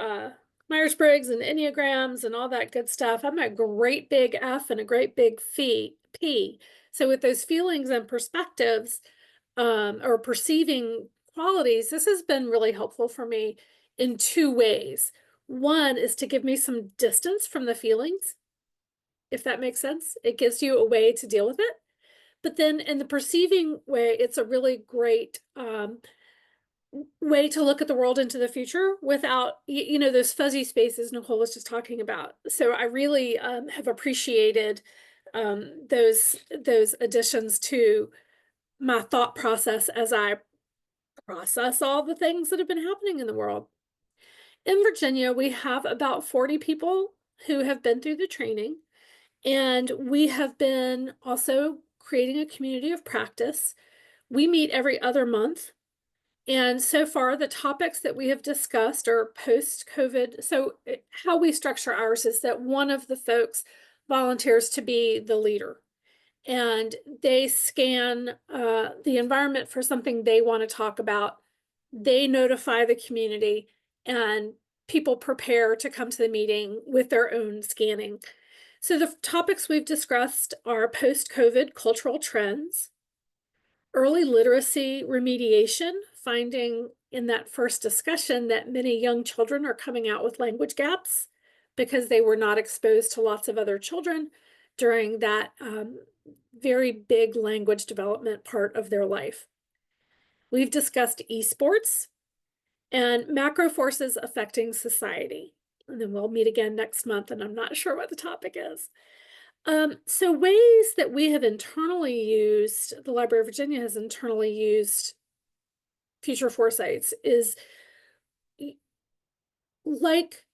Myers-Briggs and Enneagrams and all that good stuff, I'm a great big F and a great big P. So with those feelings and perspectives or perceiving qualities, this has been really helpful for me in two ways. One is to give me some distance from the feelings, if that makes sense. It gives you a way to deal with it. But then in the perceiving way, it's a really great way to look at the world into the future without, those fuzzy spaces Nicole was just talking about. So I really have appreciated those additions to my thought process as I process all the things that have been happening in the world. In Virginia, we have about 40 people who have been through the training, and we have been also creating a community of practice. We meet every other month, and so far the topics that we have discussed are post-COVID. So how we structure ours is that one of the folks volunteers to be the leader, and they scan the environment for something they want to talk about. They notify the community, and people prepare to come to the meeting with their own scanning. So the topics we've discussed are post-COVID cultural trends, early literacy remediation, finding in that first discussion that many young children are coming out with language gaps because they were not exposed to lots of other children during that very big language development part of their life. We've discussed esports and macro forces affecting society. And then we'll meet again next month, and I'm not sure what the topic is. So ways that we have internally used, the Library of Virginia has internally used future foresights is like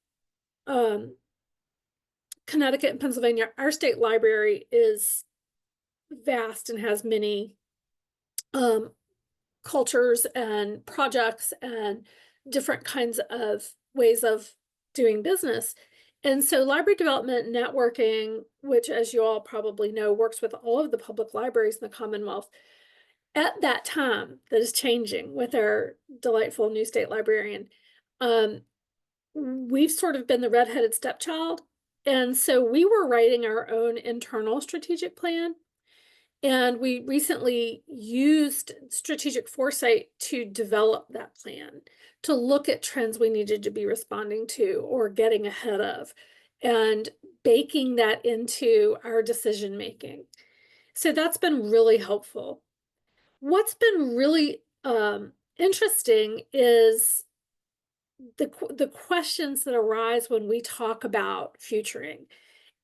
Connecticut and Pennsylvania, our state library is vast and has many cultures and projects and different kinds of ways of doing business. And so library development networking, which, as you all probably know, works with all of the public libraries in the Commonwealth, at that time that is changing with our delightful new state librarian, we've sort of been the redheaded stepchild. And so we were writing our own internal strategic plan. And we recently used strategic foresight to develop that plan, to look at trends we needed to be responding to or getting ahead of, and baking that into our decision making. So that's been really helpful. What's been really interesting is the questions that arise when we talk about futuring.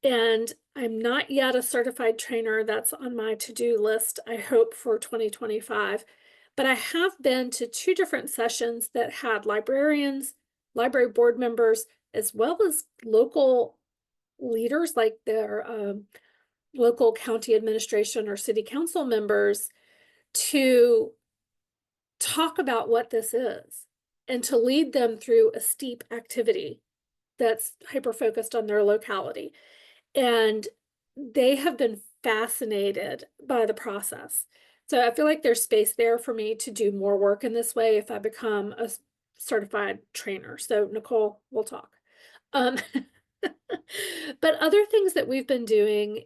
And I'm not yet a certified trainer. That's on my to-do list, I hope, for 2025. But I have been to 2 different sessions that had librarians, library board members, as well as local leaders like their local county administration or city council members, to talk about what this is and to lead them through a steep activity that's hyper-focused on their locality. And they have been fascinated by the process. So I feel like there's space there for me to do more work in this way if I become a certified trainer. So Nicole, we'll talk. But other things that we've been doing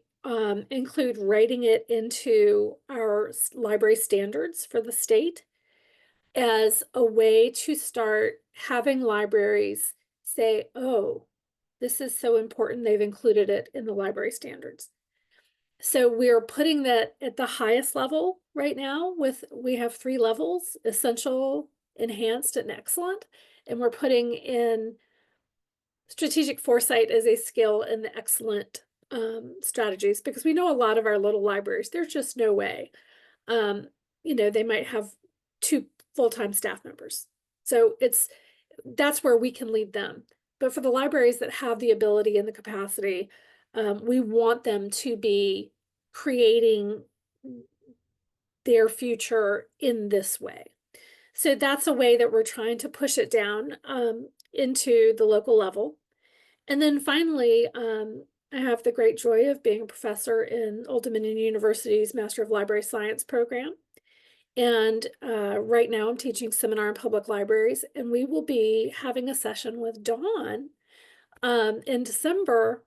include writing it into our library standards for the state as a way to start having libraries say, oh, this is so important, they've included it in the library standards. So we're putting that at the highest level right now. We have 3 levels: essential, enhanced, and excellent. And we're putting in strategic foresight as a skill in the excellent strategies, because we know a lot of our little libraries, there's just no way. They might have 2 full-time staff members. So that's where we can lead them. But for the libraries that have the ability and the capacity, we want them to be creating their future in this way. So that's a way that we're trying to push it down into the local level. And then finally, I have the great joy of being a professor in Old Dominion University's Master of Library Science program. And right now I'm teaching seminar in public libraries, and we will be having a session with Dawn in December,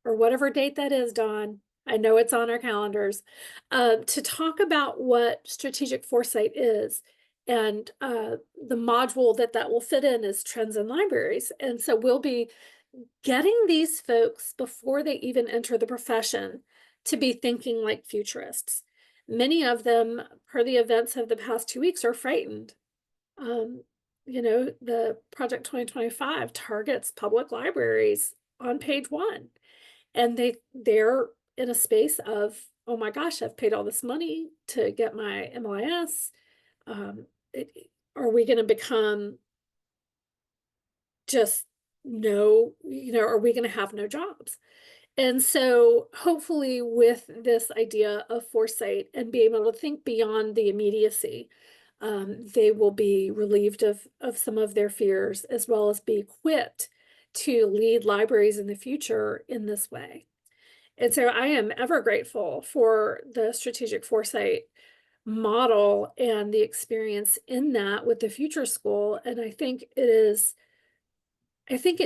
or whatever date that is, Dawn. I know it's on our calendars, to talk about what strategic foresight is. And the module that will fit in is trends in libraries. And so we'll be getting these folks, before they even enter the profession, to be thinking like futurists. Many of them, per the events of the past 2 weeks, are frightened. The Project 2025 targets public libraries on page 1. And they're in a space of, oh my gosh, I've paid all this money to get my MLIS. Are we going to become just are we going to have no jobs? And so hopefully with this idea of foresight and being able to think beyond the immediacy, they will be relieved of some of their fears, as well as be equipped to lead libraries in the future in this way. And so I am ever grateful for the strategic foresight model and the experience in that with the future school. And I think it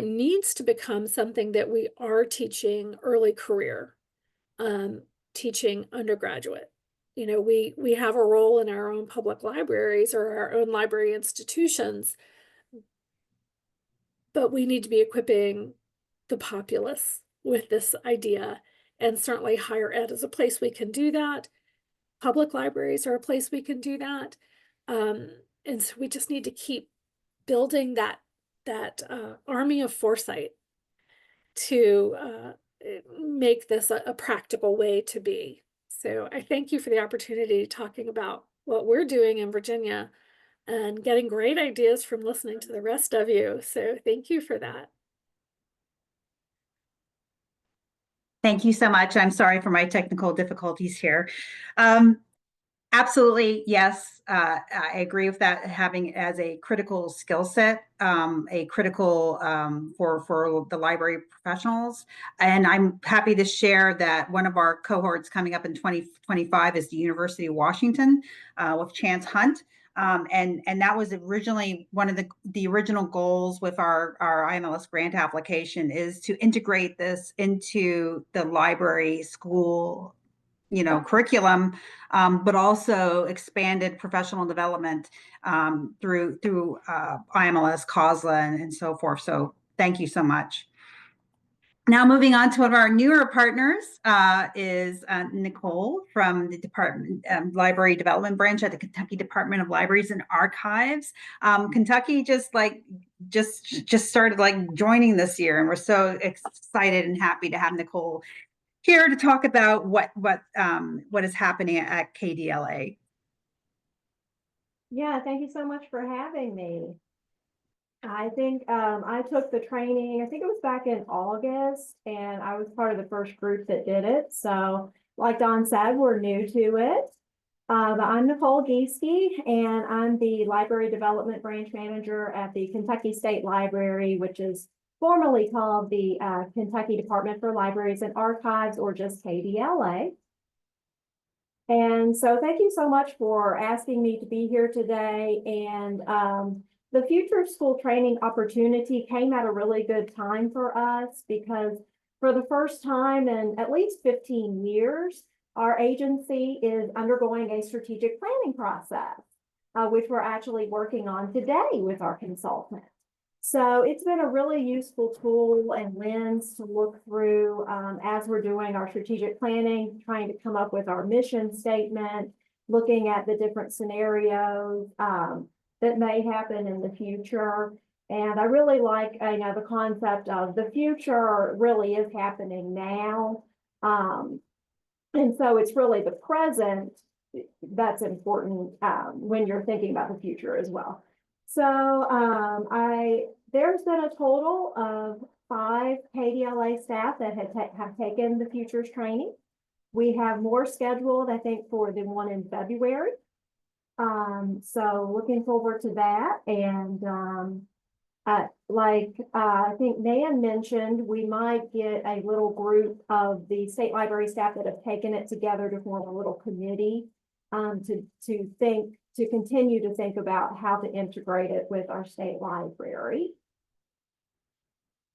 needs to become something that we are teaching early career, teaching undergraduate. You know, we have a role in our own public libraries or our own library institutions, but we need to be equipping the populace with this idea. And certainly higher ed is a place we can do that. Public libraries are a place we can do that. And so we just need to keep building that army of foresight to make this a practical way to be. So I thank you for the opportunity talking about what we're doing in Virginia and getting great ideas from listening to the rest of you. So thank you for that. Thank you so much. I'm sorry for my technical difficulties here. Absolutely, yes. I agree with that, having it as a critical skill set, a critical for the library professionals. And I'm happy to share that one of our cohorts coming up in 2025 is the University of Washington with Chance Hunt. And that was originally one of the original goals with our IMLS grant application, is to integrate this into the library school curriculum, but also expanded professional development through IMLS, COSLA, and so forth. So thank you so much. Now moving on to one of our newer partners is Nicole from the Department Library Development Branch at the Kentucky Department of Libraries and Archives. Kentucky just started joining this year, and we're so excited and happy to have Nicole here to talk about what is happening at KDLA. Yeah, thank you so much for having me. I think I took the training, I think it was back in August, and I was part of the first group that did it. So like Don said, we're new to it. But I'm Nicole Gieske, and I'm the Library Development Branch Manager at the Kentucky State Library, which is formerly called the Kentucky Department for Libraries and Archives, or just KDLA. And so thank you so much for asking me to be here today. And the Future School Training opportunity came at a really good time for us, because for the first time in at least 15 years, our agency is undergoing a strategic planning process, which we're actually working on today with our consultant. So it's been a really useful tool and lens to look through as we're doing our strategic planning, trying to come up with our mission statement, looking at the different scenarios that may happen in the future. And I really like the concept of the future really is happening now. And so it's really the present that's important when you're thinking about the future as well. So there's been a total of 5 KDLA staff that have taken the Futures training. We have more scheduled, I think, for the one in February. So looking forward to that. And I think Nan mentioned, we might get a little group of the state library staff that have taken it together to form a little committee to continue to think about how to integrate it with our state library.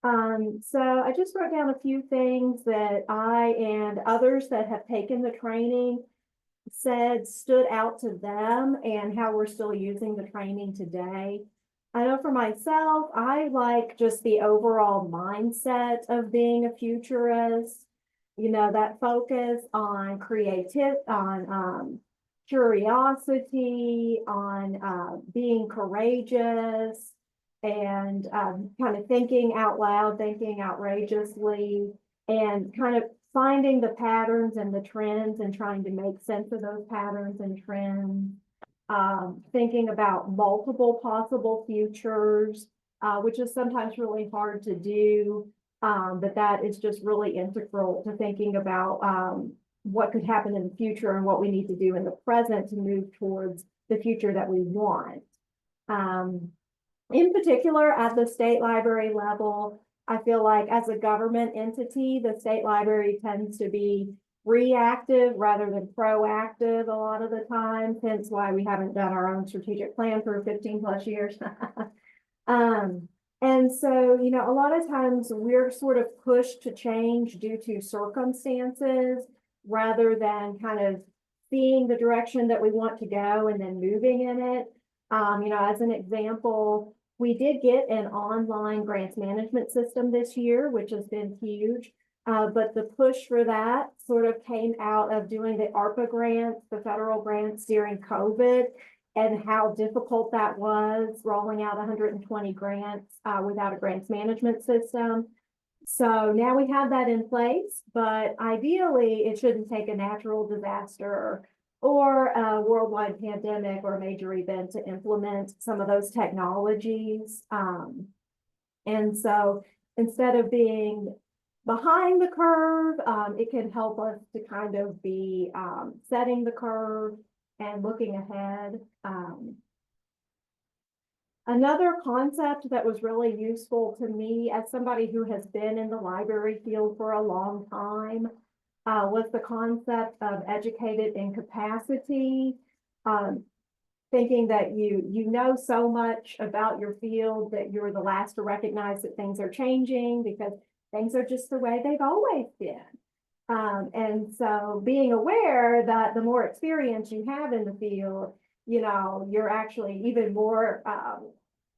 So I just wrote down a few things that I and others that have taken the training said stood out to them, and how we're still using the training today. I know for myself, I like just the overall mindset of being a futurist, that focus on curiosity, on being courageous, and kind of thinking out loud, thinking outrageously, and kind of finding the patterns and the trends and trying to make sense of those patterns and trends. Thinking about multiple possible futures, which is sometimes really hard to do, but that is just really integral to thinking about what could happen in the future and what we need to do in the present to move towards the future that we want. In particular, at the state library level, I feel like as a government entity, the state library tends to be reactive rather than proactive a lot of the time, hence why we haven't done our own strategic plan for 15 plus years. And so, you know, a lot of times we're sort of pushed to change due to circumstances rather than kind of seeing the direction that we want to go and then moving in it. You know, as an example, we did get an online grants management system this year, which has been huge. But the push for that sort of came out of doing the ARPA grants, the federal grants during COVID, and how difficult that was, rolling out 120 grants without a grants management system. So now we have that in place, but ideally it shouldn't take a natural disaster or a worldwide pandemic or a major event to implement some of those technologies. And so instead of being behind the curve, it can help us to kind of be setting the curve and looking ahead. Another concept that was really useful to me as somebody who has been in the library field for a long time was the concept of educated incapacity. Thinking that you know so much about your field that you're the last to recognize that things are changing because things are just the way they've always been. And so being aware that the more experience you have in the field, you know, you're actually even more,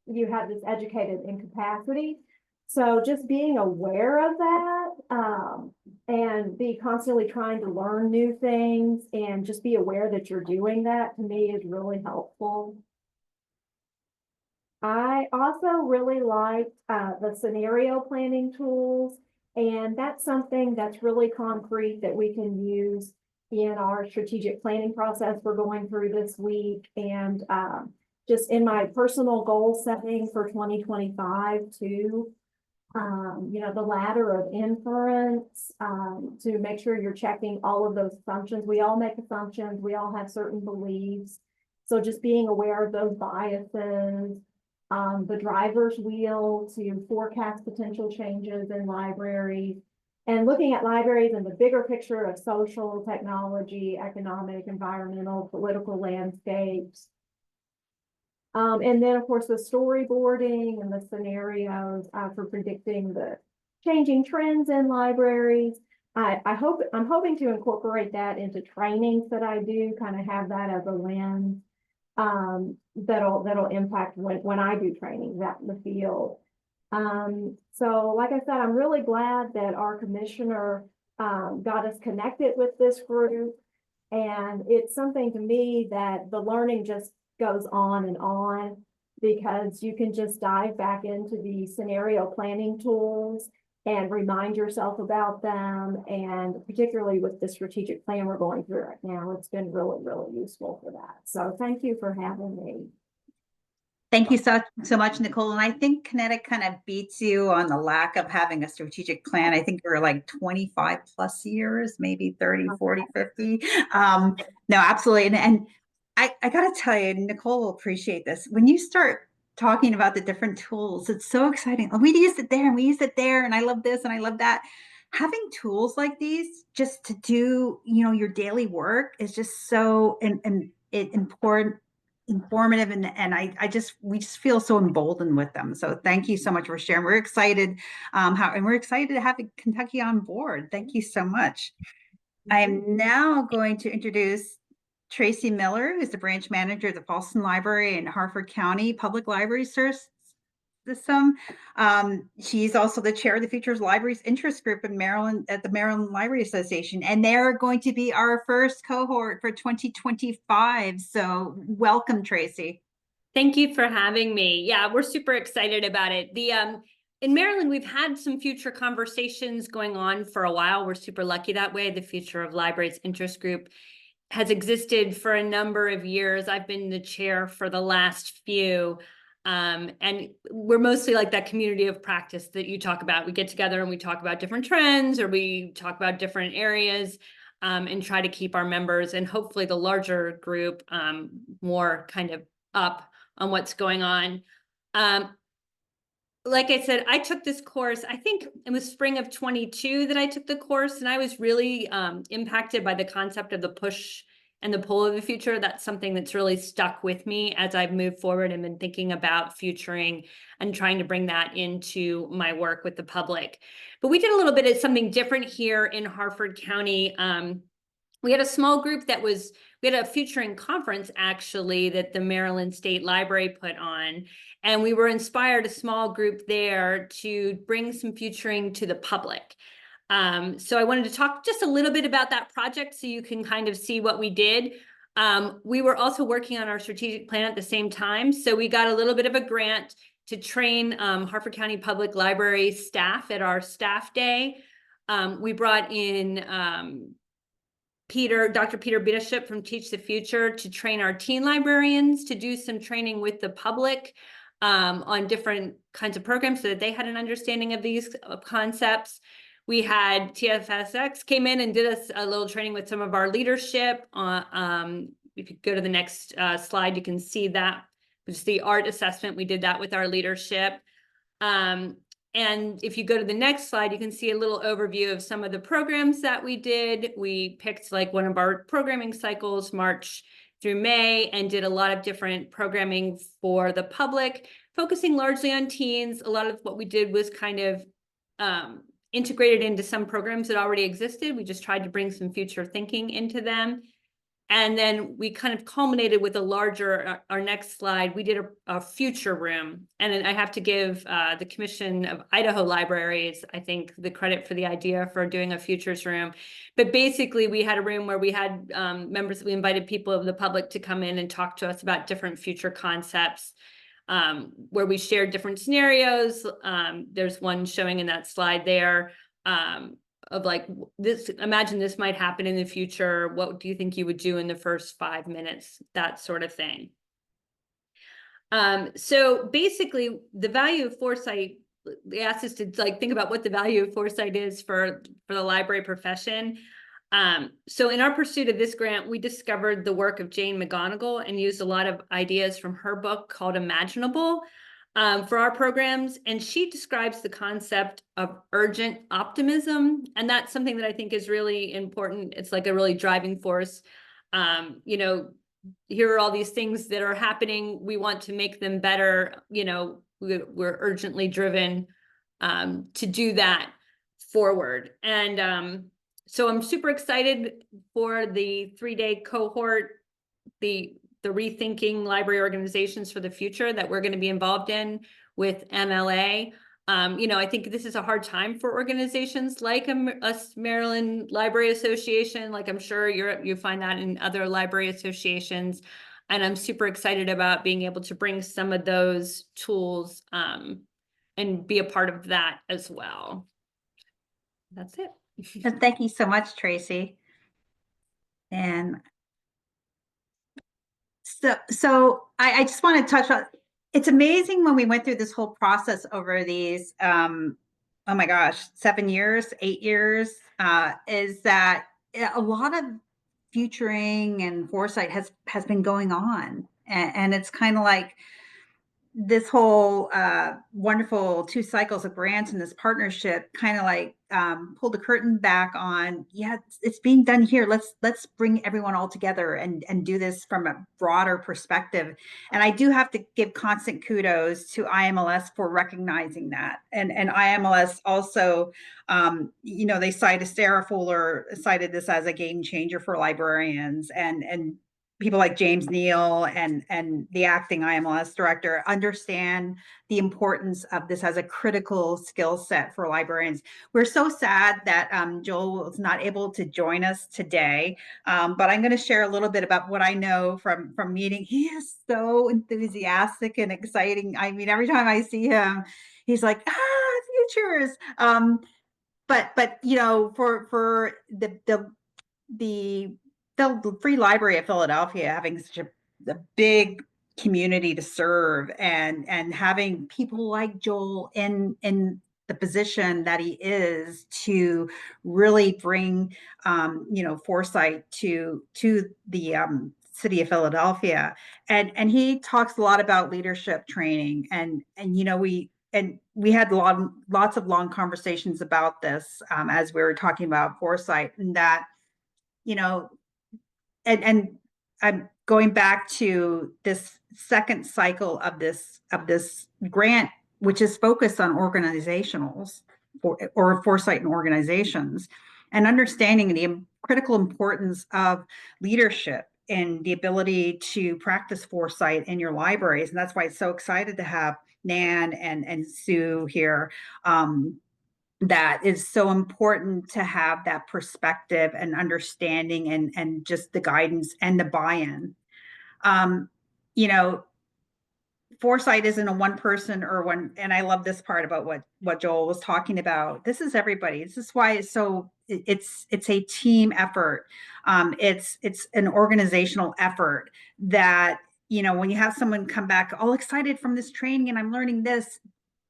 you have this educated incapacity. So just being aware of that and be constantly trying to learn new things and just be aware that you're doing that, to me, is really helpful. I also really liked the scenario planning tools, and that's something that's really concrete that we can use in our strategic planning process we're going through this week. And just in my personal goal setting for 2025 too, you know, the ladder of inference to make sure you're checking all of those assumptions. We all make assumptions. We all have certain beliefs. So just being aware of those biases, the driver's wheel to forecast potential changes in libraries, and looking at libraries in the bigger picture of social, technology, economic, environmental, political landscapes. And then, of course, the storyboarding and the scenarios for predicting the changing trends in libraries. I'm hoping to incorporate that into trainings that I do, kind of have that as a lens that'll impact when I do trainings out in the field. So like I said, I'm really glad that our commissioner got us connected with this group. And it's something to me that the learning just goes on because you can just dive back into the scenario planning tools and remind yourself about them. And particularly with the strategic plan we're going through right now, it's been really, really useful for that. So thank you for having me. Thank you so much, Nicole. And I think Kinetic kind of beats you on the lack of having a strategic plan. I think you're like 25 plus years, maybe 30, 40, 50. No, absolutely. And I got to tell you, Nicole will appreciate this. When you start talking about the different tools, it's so exciting. We use it there and we use it there. And I love this and I love that. Having tools like these just to do, you know, your daily work is just so important, informative, and we just feel so emboldened with them. So thank you so much for sharing. We're excited and we're excited to have Kentucky on board. Thank you so much. I am now going to introduce Tracy Miller, who's the branch manager of the Falston Library in Harford County Public Library System. She's also the chair of the Futures Libraries Interest Group in Maryland at the Maryland Library Association, and they're going to be our first cohort for 2025. So welcome, Tracy. Thank you for having me. Yeah, we're super excited about it. In Maryland, we've had some future conversations going on for a while. We're super lucky that way. The Future of Libraries Interest Group has existed for a number of years. I've been the chair for the last few. And we're mostly like that community of practice that you talk about. We get together and we talk about different trends, or we talk about different areas, and try to keep our members and hopefully the larger group more kind of up on what's going on. like I said, I took this course, I think it was spring of 22 that I took the course, and I was really impacted by the concept of the push and the pull of the future. That's something that's really stuck with me as I've moved forward and been thinking about futuring and trying to bring that into my work with the public. But we did a little bit of something different here in Harford County. We had a small group we had a futuring conference actually that the Maryland State Library put on. And we were inspired, a small group there, to bring some futuring to the public. So I wanted to talk just a little bit about that project so you can kind of see what we did. We were also working on our strategic plan at the same time. So we got a little bit of a grant to train Harford County Public Library staff at our staff day. We brought in Dr. Peter Bishop from Teach the Future to train our teen librarians to do some training with the public on different kinds of programs so that they had an understanding of these concepts. We had TFSX came in and did us a little training with some of our leadership. If you go to the next slide, you can see that. It's the art assessment. We did that with our leadership. And if you go to the next slide, you can see a little overview of some of the programs that we did. We picked like one of our programming cycles, March through May, and did a lot of different programming for the public, focusing largely on teens. A lot of what we did was kind of integrated into some programs that already existed. We just tried to bring some future thinking into them. And then we kind of culminated with a larger, our next slide, we did a future room. And then I have to give the Commission of Idaho Libraries, I think, the credit for the idea for doing a futures room. But basically, we had a room where we had members, we invited people of the public to come in and talk to us about different future concepts, where we shared different scenarios. There's one showing in that slide there. Of like this, imagine this might happen in the future. What do you think you would do in the first 5 minutes? That sort of thing. So basically the value of foresight, they asked us to like think about what the value of foresight is for the library profession. So in our pursuit of this grant, we discovered the work of Jane McGonigal and used a lot of ideas from her book called Imaginable for our programs. And she describes the concept of urgent optimism. And that's something that I think is really important. It's like a really driving force. You know, here are all these things that are happening. We want to make them better. You know, we're urgently driven to do that forward. And so I'm super excited for the 3-day cohort, the rethinking library organizations for the future that we're going to be involved in with MLA. You know, I think this is a hard time for organizations like a Maryland Library Association. Like I'm sure you find that in other library associations. And I'm super excited about being able to bring some of those tools and be a part of that as well. That's it. Thank you so much, Tracy. And so I just want to touch on, it's amazing when we went through this whole process over these, oh my gosh, 7 years, 8 years, is that a lot of futuring and foresight has been going on. And it's kind of like this whole wonderful 2 cycles of grants and this partnership kind of like pulled the curtain back on, yeah, it's being done here. Let's bring everyone all together and do this from a broader perspective. And I do have to give constant kudos to IMLS for recognizing that. And IMLS also, you know, they cited Sarah Fuller cited this as a game changer for librarians, and people like James Neal and the acting IMLS director understand the importance of this as a critical skill set for librarians. We're so sad that Joel was not able to join us today, but I'm going to share a little bit about what I know from meeting. He is so enthusiastic and exciting. I mean, every time I see him, he's like, futures. But you know, for the Free Library of Philadelphia having such a big community to serve, and having people like Joel in the position that he is to really bring you know, foresight to the city of Philadelphia. And he talks a lot about leadership training, and you know, we and we had lots of long conversations about this as we were talking about Foresight, and that, you know, and I'm going back to this second cycle of this grant, which is focused on organizationals or foresight in organizations, and understanding the critical importance of leadership and the ability to practice foresight in your libraries. And that's why it's so excited to have Nan and Sue here. That is so important to have that perspective and understanding and just the guidance and the buy-in. You know, foresight isn't a one person or one, and I love this part about what Joel was talking about. This is everybody. This is why it's a team effort. It's an organizational effort that, you know, when you have someone come back all excited from this training and I'm learning this,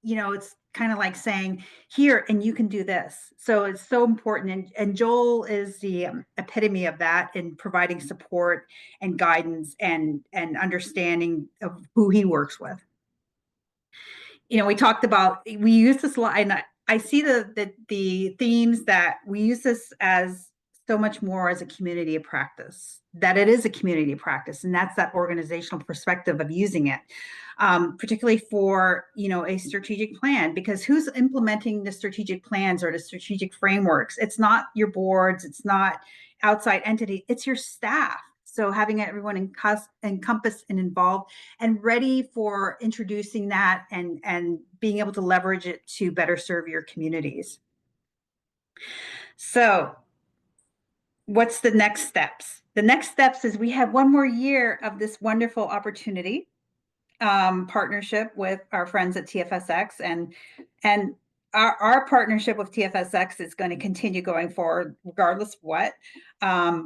you know, it's kind of like saying, here, and you can do this. So it's so important. And Joel is the epitome of that in providing support and guidance and understanding of who he works with. You know, we talked about, we use this a lot, and I see the themes that we use this as so much more as a community of practice, that it is a community of practice, and that's that organizational perspective of using it, particularly for, you know, a strategic plan, because who's implementing the strategic plans or the strategic frameworks? It's not your boards, it's not outside entity, it's your staff. So having everyone encompassed and involved and ready for introducing that and being able to leverage it to better serve your communities. So what's the next steps? The next steps is we have one more year of this wonderful opportunity, partnership with our friends at TFSX, and our partnership with TFSX is going to continue going forward regardless what.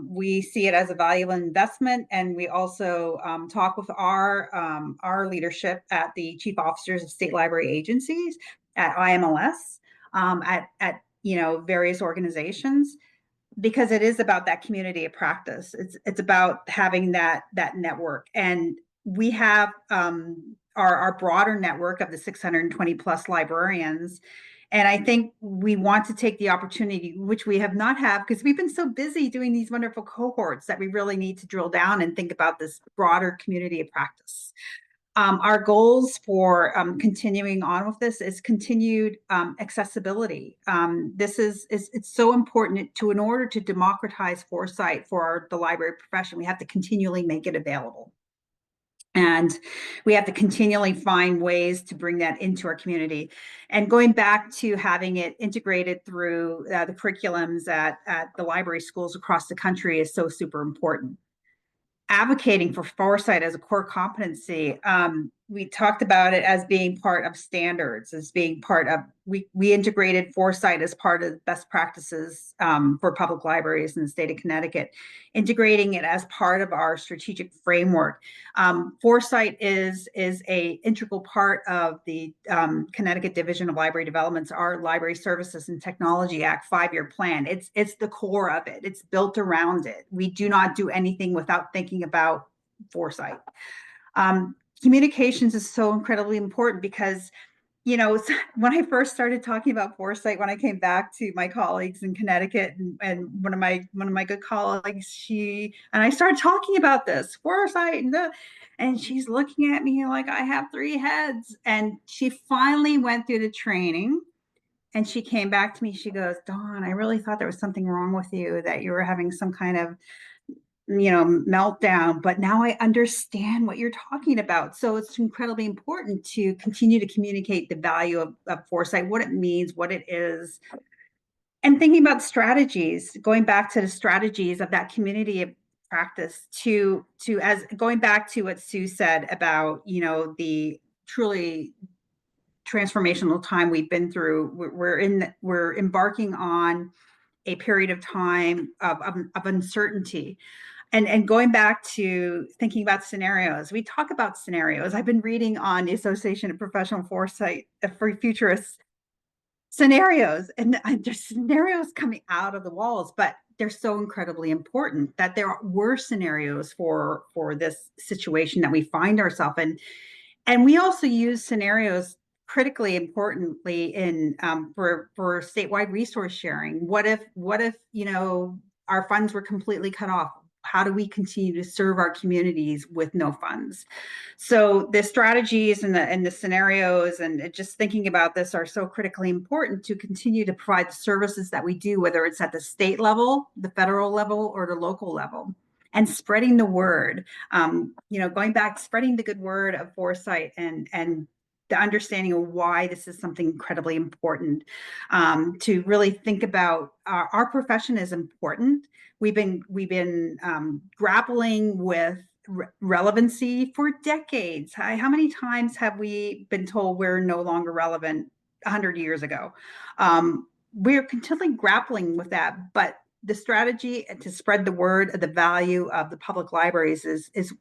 We see it as a valuable investment, and we also talk with our leadership at the chief officers of state library agencies, at IMLS, at you know, various organizations, because it is about that community of practice. It's about having that network, and we have our broader network of the 620 plus librarians. And I think we want to take the opportunity, which we have not had, because we've been so busy doing these wonderful cohorts, that we really need to drill down and think about this broader community of practice. Our goals for continuing on with this is continued accessibility. This is it's so important in order to democratize foresight for the library profession. We have to continually make it available. And we have to continually find ways to bring that into our community. And going back to having it integrated through the curriculums at the library schools across the country is so super important. Advocating for foresight as a core competency. We talked about it as being part of standards, as being part of, we integrated foresight as part of best practices for public libraries in the state of Connecticut, integrating it as part of our strategic framework. Foresight is a integral part of the Connecticut Division of Library Development's, our Library Services and Technology Act 5-year plan. It's the core of it. It's built around it. We do not do anything without thinking about foresight. Communications is so incredibly important because, you know, when I first started talking about foresight, when I came back to my colleagues in Connecticut, and one of my good colleagues, I started talking about this foresight, and she's looking at me like I have 3 heads. And she finally went through the training, and she came back to me. She goes, "Dawn, I really thought there was something wrong with you, that you were having some kind of, you know, meltdown, but now I understand what you're talking about." So it's incredibly important to continue to communicate the value of foresight, what it means, what it is, and thinking about strategies, going back to the strategies of that community of practice, to as going back to what Sue said about, you know, the truly transformational time we've been through. We're embarking on a period of time of uncertainty. And going back to thinking about scenarios, we talk about scenarios. I've been reading on the Association of Professional Foresight for Futurists scenarios, and there's scenarios coming out of the walls, but they're so incredibly important that there were scenarios for this situation that we find ourselves in. And we also use scenarios critically importantly in for statewide resource sharing. What if our funds were completely cut off? How do we continue to serve our communities with no funds? So the strategies and the scenarios and just thinking about this are so critically important to continue to provide the services that we do, whether it's at the state level, the federal level, or the local level. And spreading the word, going back, spreading the good word of Foresight and the understanding of why this is something incredibly important, to really think about our profession is important. We've been grappling with relevancy for decades. How many times have we been told we're no longer relevant 100 years ago? We're continually grappling with that, but the strategy to spread the word of the value of the public libraries is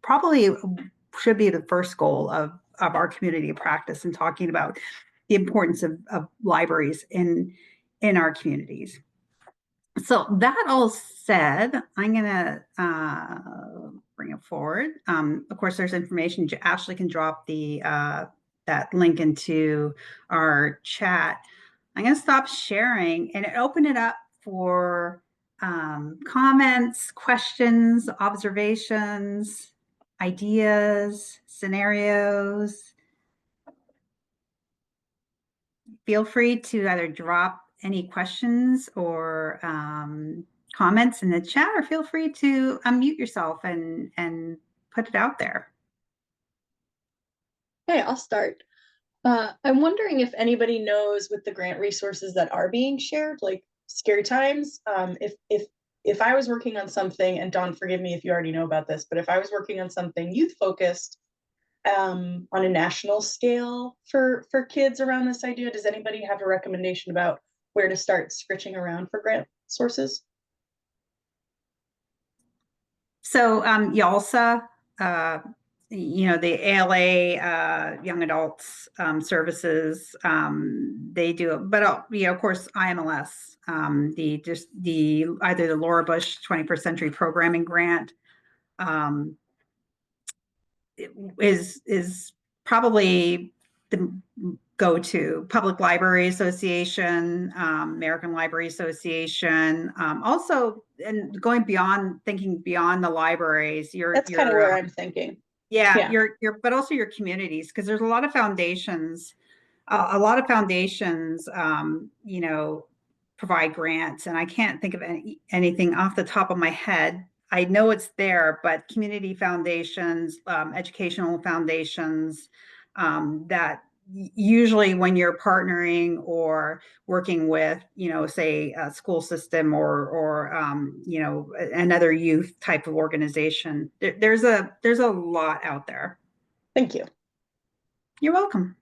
probably should be the first goal of our community of practice, and talking about the importance of libraries in our communities. So that all said, I'm gonna bring it forward. Of course, there's information. Ashley can drop that link into our chat. I'm gonna stop sharing and open it up for comments, questions, observations, ideas, scenarios. Feel free to either drop any questions or comments in the chat, or feel free to unmute yourself and put it out there. Okay, I'll start. I'm wondering if anybody knows with the grant resources that are being shared, like Scary Times, if I was working on something, and Dawn, forgive me if you already know about this, but if I was working on something youth focused on a national scale for kids around this idea, does anybody have a recommendation about where to start scritching around for grant sources? So YALSA, the ALA Young Adults Services, they do it, but of course IMLS, either the Laura Bush 21st Century Programming Grant is probably the go-to. Public Library Association, American Library Association, also, and thinking beyond the libraries. That's kind of where I'm thinking. Yeah, but also your communities, because there's a lot of foundations. Provide grants, and I can't think of anything off the top of my head. I know it's there, but community foundations, educational foundations, that usually when you're partnering or working with, say a school system or another youth type of organization, there's a lot out there. Thank you. You're welcome.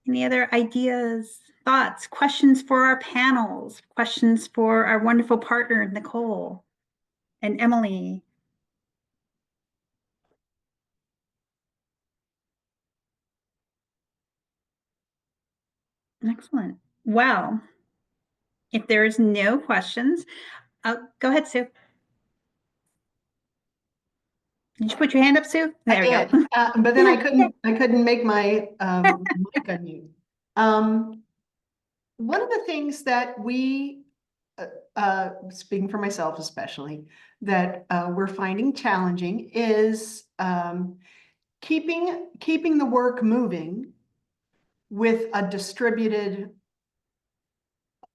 Any other ideas, thoughts, questions for our panels, questions for our wonderful partner, Nicole and Emily? Excellent. Well, if there's no questions, go ahead, Sue. Did you put your hand up, Sue? There we go. But then I couldn't make my mic unmute. One of the things that we, speaking for myself especially, that we're finding challenging is keeping the work moving with a distributed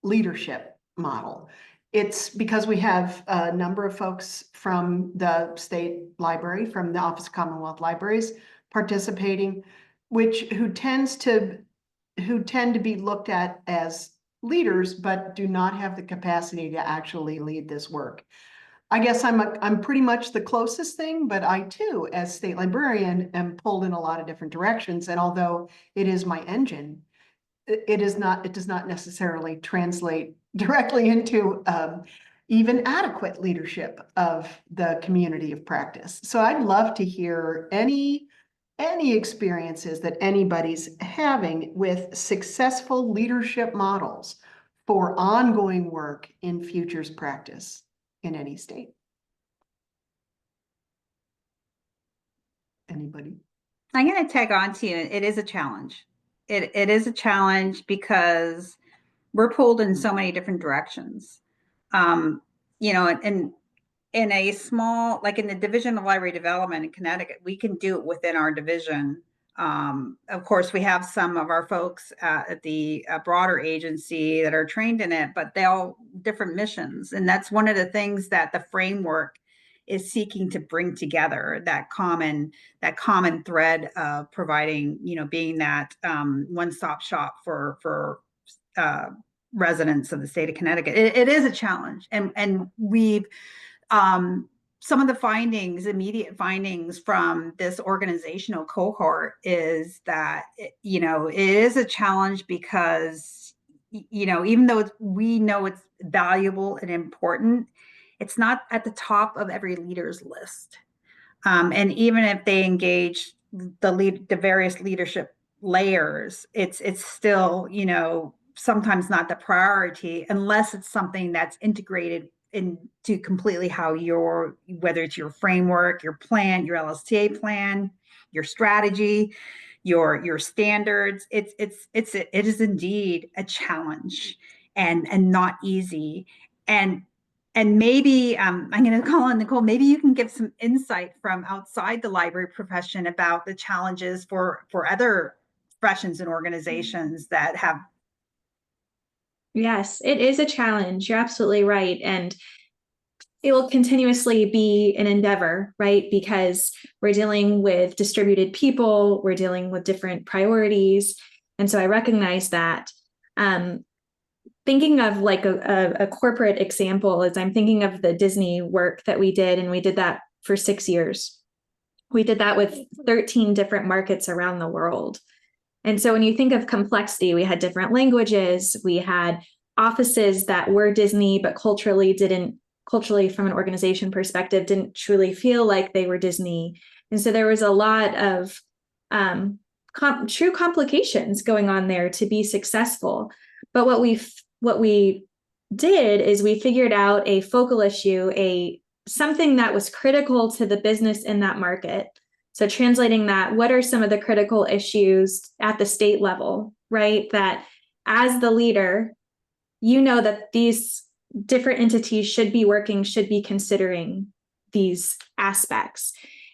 leadership model. It's because we have a number of folks from the state library, from the Office of Commonwealth Libraries participating, who tend to be looked at as leaders, but do not have the capacity to actually lead this work. I guess I'm pretty much the closest thing, but I too, as state librarian, am pulled in a lot of different directions. And although it is my engine, it does not necessarily translate directly into even adequate leadership of the community of practice. So I'd love to hear any experiences that anybody's having with successful leadership models for ongoing work in futures practice in any state. Anybody? I'm going to tag on to you. It is a challenge. It is a challenge because we're pulled in so many different directions. Um, and in a small, like in the Division of Library Development in Connecticut, we can do it within our division. Of course, we have some of our folks at the broader agency that are trained in it, but they all different missions. And that's one of the things that the framework is seeking to bring together, that common thread of providing, being that one-stop shop for residents of the state of Connecticut. It is a challenge, and we've some of the immediate findings from this organizational cohort is that, it is a challenge because, even though we know it's valuable and important, it's not at the top of every leader's list. And even if they engage the various leadership layers, it's still, sometimes not the priority unless it's something that's integrated into completely how whether it's your framework, your plan, your LSTA plan, your strategy, your standards. It is indeed a challenge and not easy. And maybe I'm going to call on Nicole. Maybe you can give some insight from outside the library profession about the challenges for other professions and organizations that have. Yes, it is a challenge. You're absolutely right. And it will continuously be an endeavor, right? Because we're dealing with distributed people, we're dealing with different priorities. And so I recognize that. Thinking of like a corporate example is I'm thinking of the Disney work that we did, and we did that for 6 years. We did that with 13 different markets around the world. And so when you think of complexity, we had different languages, we had offices that were Disney, but culturally from an organization perspective, didn't truly feel like they were Disney. And so there was a lot of true complications going on there to be successful. But what we did is we figured out a focal issue, something that was critical to the business in that market. So translating that, what are some of the critical issues at the state level, right? That as the leader, that these different entities should be considering these aspects.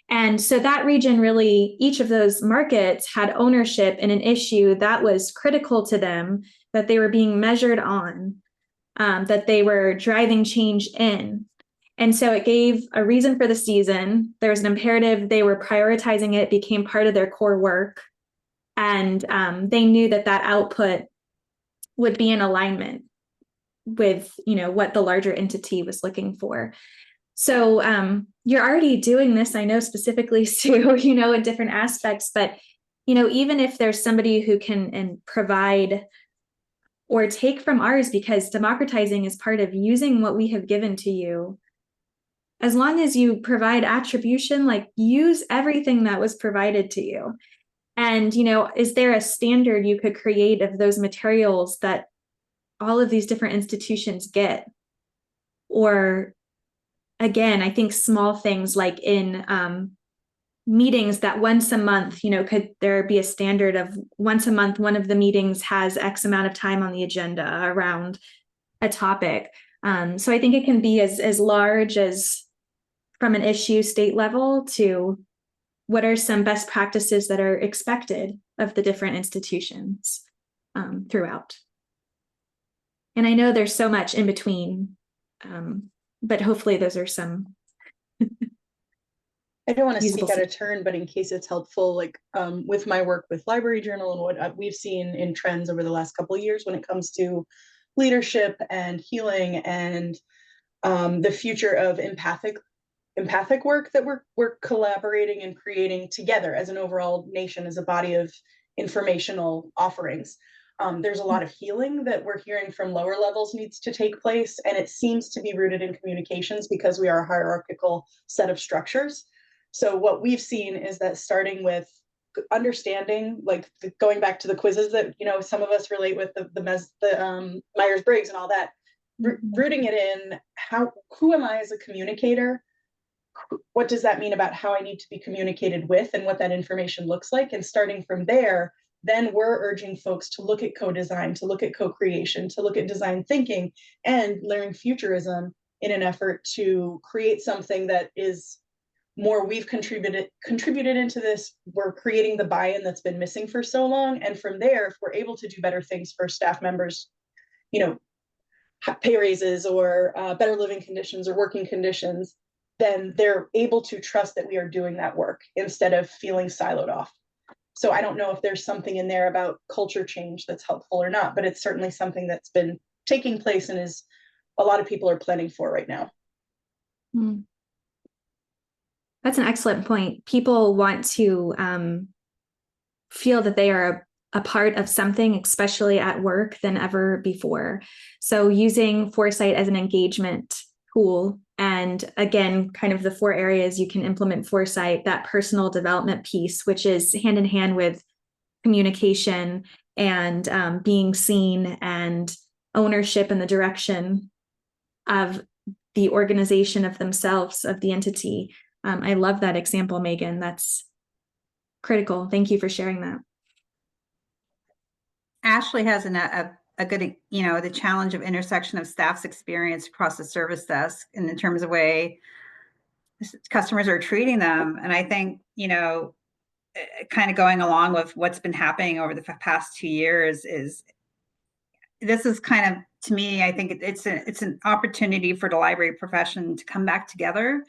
And so that region really, each of those markets had ownership in an issue that was critical to them, that they were being measured on, that they were driving change in. And so it gave a reason for the season. There was an imperative. They were prioritizing it, became part of their core work. And they knew that output would be in alignment with, what the larger entity was looking for. So you're already doing this, I know, specifically, Sue, in different aspects, but, even if there's somebody who can provide or take from ours, because democratizing is part of using what we have given to you. As long as you provide attribution, like use everything that was provided to you. And, is there a standard you could create of those materials that all of these different institutions get? Or again, I think small things like in meetings that once a month, could there be a standard of once a month, one of the meetings has X amount of time on the agenda around a topic. So I think it can be as large as from an issue state level to what are some best practices that are expected of the different institutions throughout. And I know there's so much in between, but hopefully those are some. I don't want to speak out of turn, but in case it's helpful, like with my work with Library Journal and what we've seen in trends over the last couple of years when it comes to leadership and healing and the future of empathic work that we're collaborating and creating together as an overall nation, as a body of informational offerings. There's a lot of healing that we're hearing from lower levels needs to take place, and it seems to be rooted in communications because we are a hierarchical set of structures. So what we've seen is that starting with understanding, like going back to the quizzes that some of us relate with the Myers-Briggs and all that, rooting it in who am I as a communicator? what does that mean about how I need to be communicated with and what that information looks like? And starting from there, then we're urging folks to look at co-design, to look at co-creation, to look at design thinking and learning futurism in an effort to create something that is more we've contributed into this. We're creating the buy-in that's been missing for so long. And from there, if we're able to do better things for staff members, pay raises or better living conditions or working conditions, then they're able to trust that we are doing that work instead of feeling siloed off. So I don't know if there's something in there about culture change that's helpful or not, but it's certainly something that's been taking place and is a lot of people are planning for right now. That's an excellent point. People want to feel that they are a part of something, especially at work, than ever before. So using Foresight as an engagement tool, and again, kind of the 4 areas you can implement Foresight, that personal development piece, which is hand in hand with communication and being seen and ownership in the direction of the organization of themselves, of the entity. I love that example, Megan. That's critical. Thank you for sharing that. Ashley has a good, the challenge of intersection of staff's experience across the service desk and in terms of way customers are treating them. And I think, kind of going along with what's been happening over the past 2 years is this is kind of, to me, I think it's an opportunity for the library profession to come back together.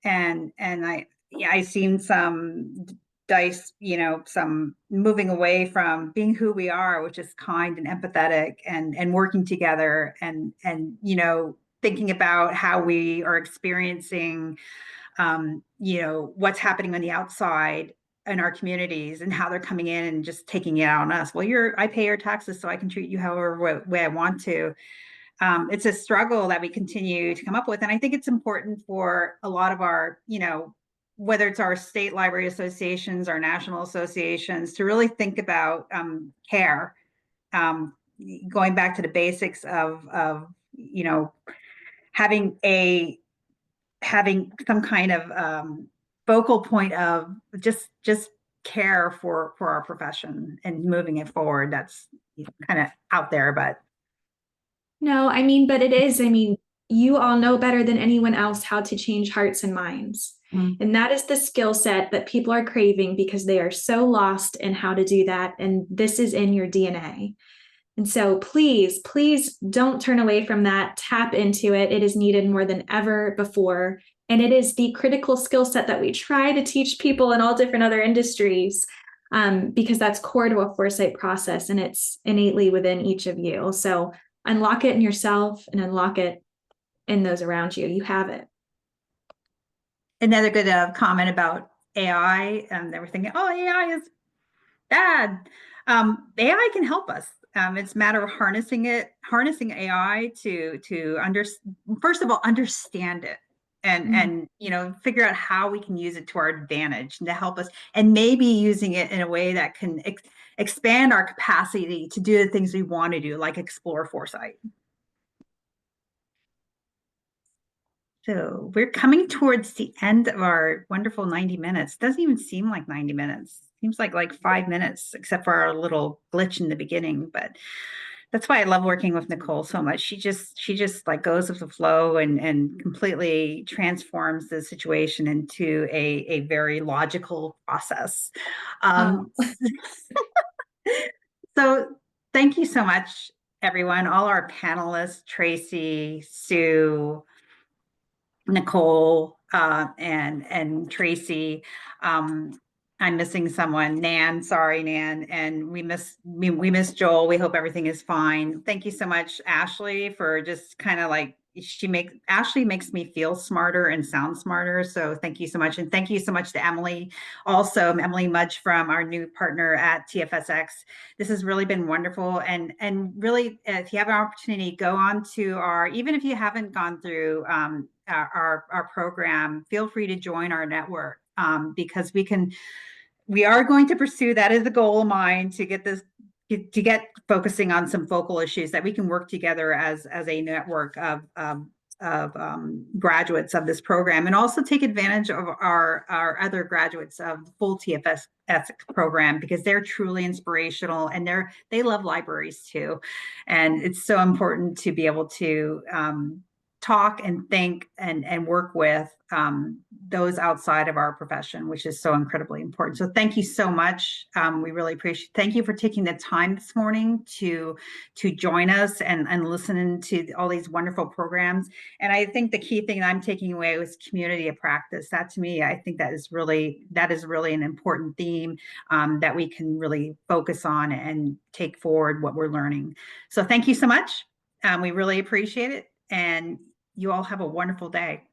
And I seen some some moving away from being who we are, which is kind and empathetic and working together and thinking about how we are experiencing, what's happening on the outside in our communities and how they're coming in and just taking it out on us. Well, I pay your taxes, so I can treat you however way I want to. It's a struggle that we continue to come up with. And I think it's important for a lot of our, whether it's our state library associations, our national associations, to really think about care, going back to the basics of having some kind of focal point of just care for our profession and moving it forward. That's kind of out there, but. No, but it is. You all know better than anyone else how to change hearts and minds. And that is the skill set that people are craving because they are so lost in how to do that. And this is in your DNA. And so please don't turn away from that. Tap into it. It is needed more than ever before. And it is the critical skill set that we try to teach people in all different other industries, because that's core to a Foresight process and it's innately within each of you. So unlock it in yourself and unlock it in those around you. You have it. Another good comment about AI, and they were thinking, oh, AI is bad. AI can help us. It's a matter of harnessing AI to first of all, understand it and figure out how we can use it to our advantage and to help us, and maybe using it in a way that can expand our capacity to do the things we want to do, like explore Foresight. So we're coming towards the end of our wonderful 90 minutes. Doesn't even seem like 90 minutes. Seems like 5 minutes, except for our little glitch in the beginning. But that's why I love working with Nicole so much. She just like goes with the flow and completely transforms the situation into a very logical process. So thank you so much, everyone, all our panelists, Tracy, Sue, Nicole, and Tracy. I'm missing someone, Nan. Sorry, Nan. And we miss Joel. We hope everything is fine. Thank you so much, Ashley, for just kind of like Ashley makes me feel smarter and sound smarter. So thank you so much. And thank you so much to Emily. Also, Emily Mudge from our new partner at TFSX. This has really been wonderful. And really, if you have an opportunity, go on to even if you haven't gone through our program, feel free to join our network, because we are going to pursue, that is the goal of mine, to get focusing on some focal issues that we can work together as a network of graduates of this program, and also take advantage of our other graduates of the full TFSX program, because they're truly inspirational and they love libraries too. And it's so important to be able to talk and think and work with those outside of our profession, which is so incredibly important. So thank you so much. We really appreciate. Thank you for taking the time this morning to join us and listen to all these wonderful programs. And I think the key thing I'm taking away was community of practice. That, to me, I think that is really an important theme that we can really focus on and take forward what we're learning. So thank you so much. We really appreciate it. And you all have a wonderful day.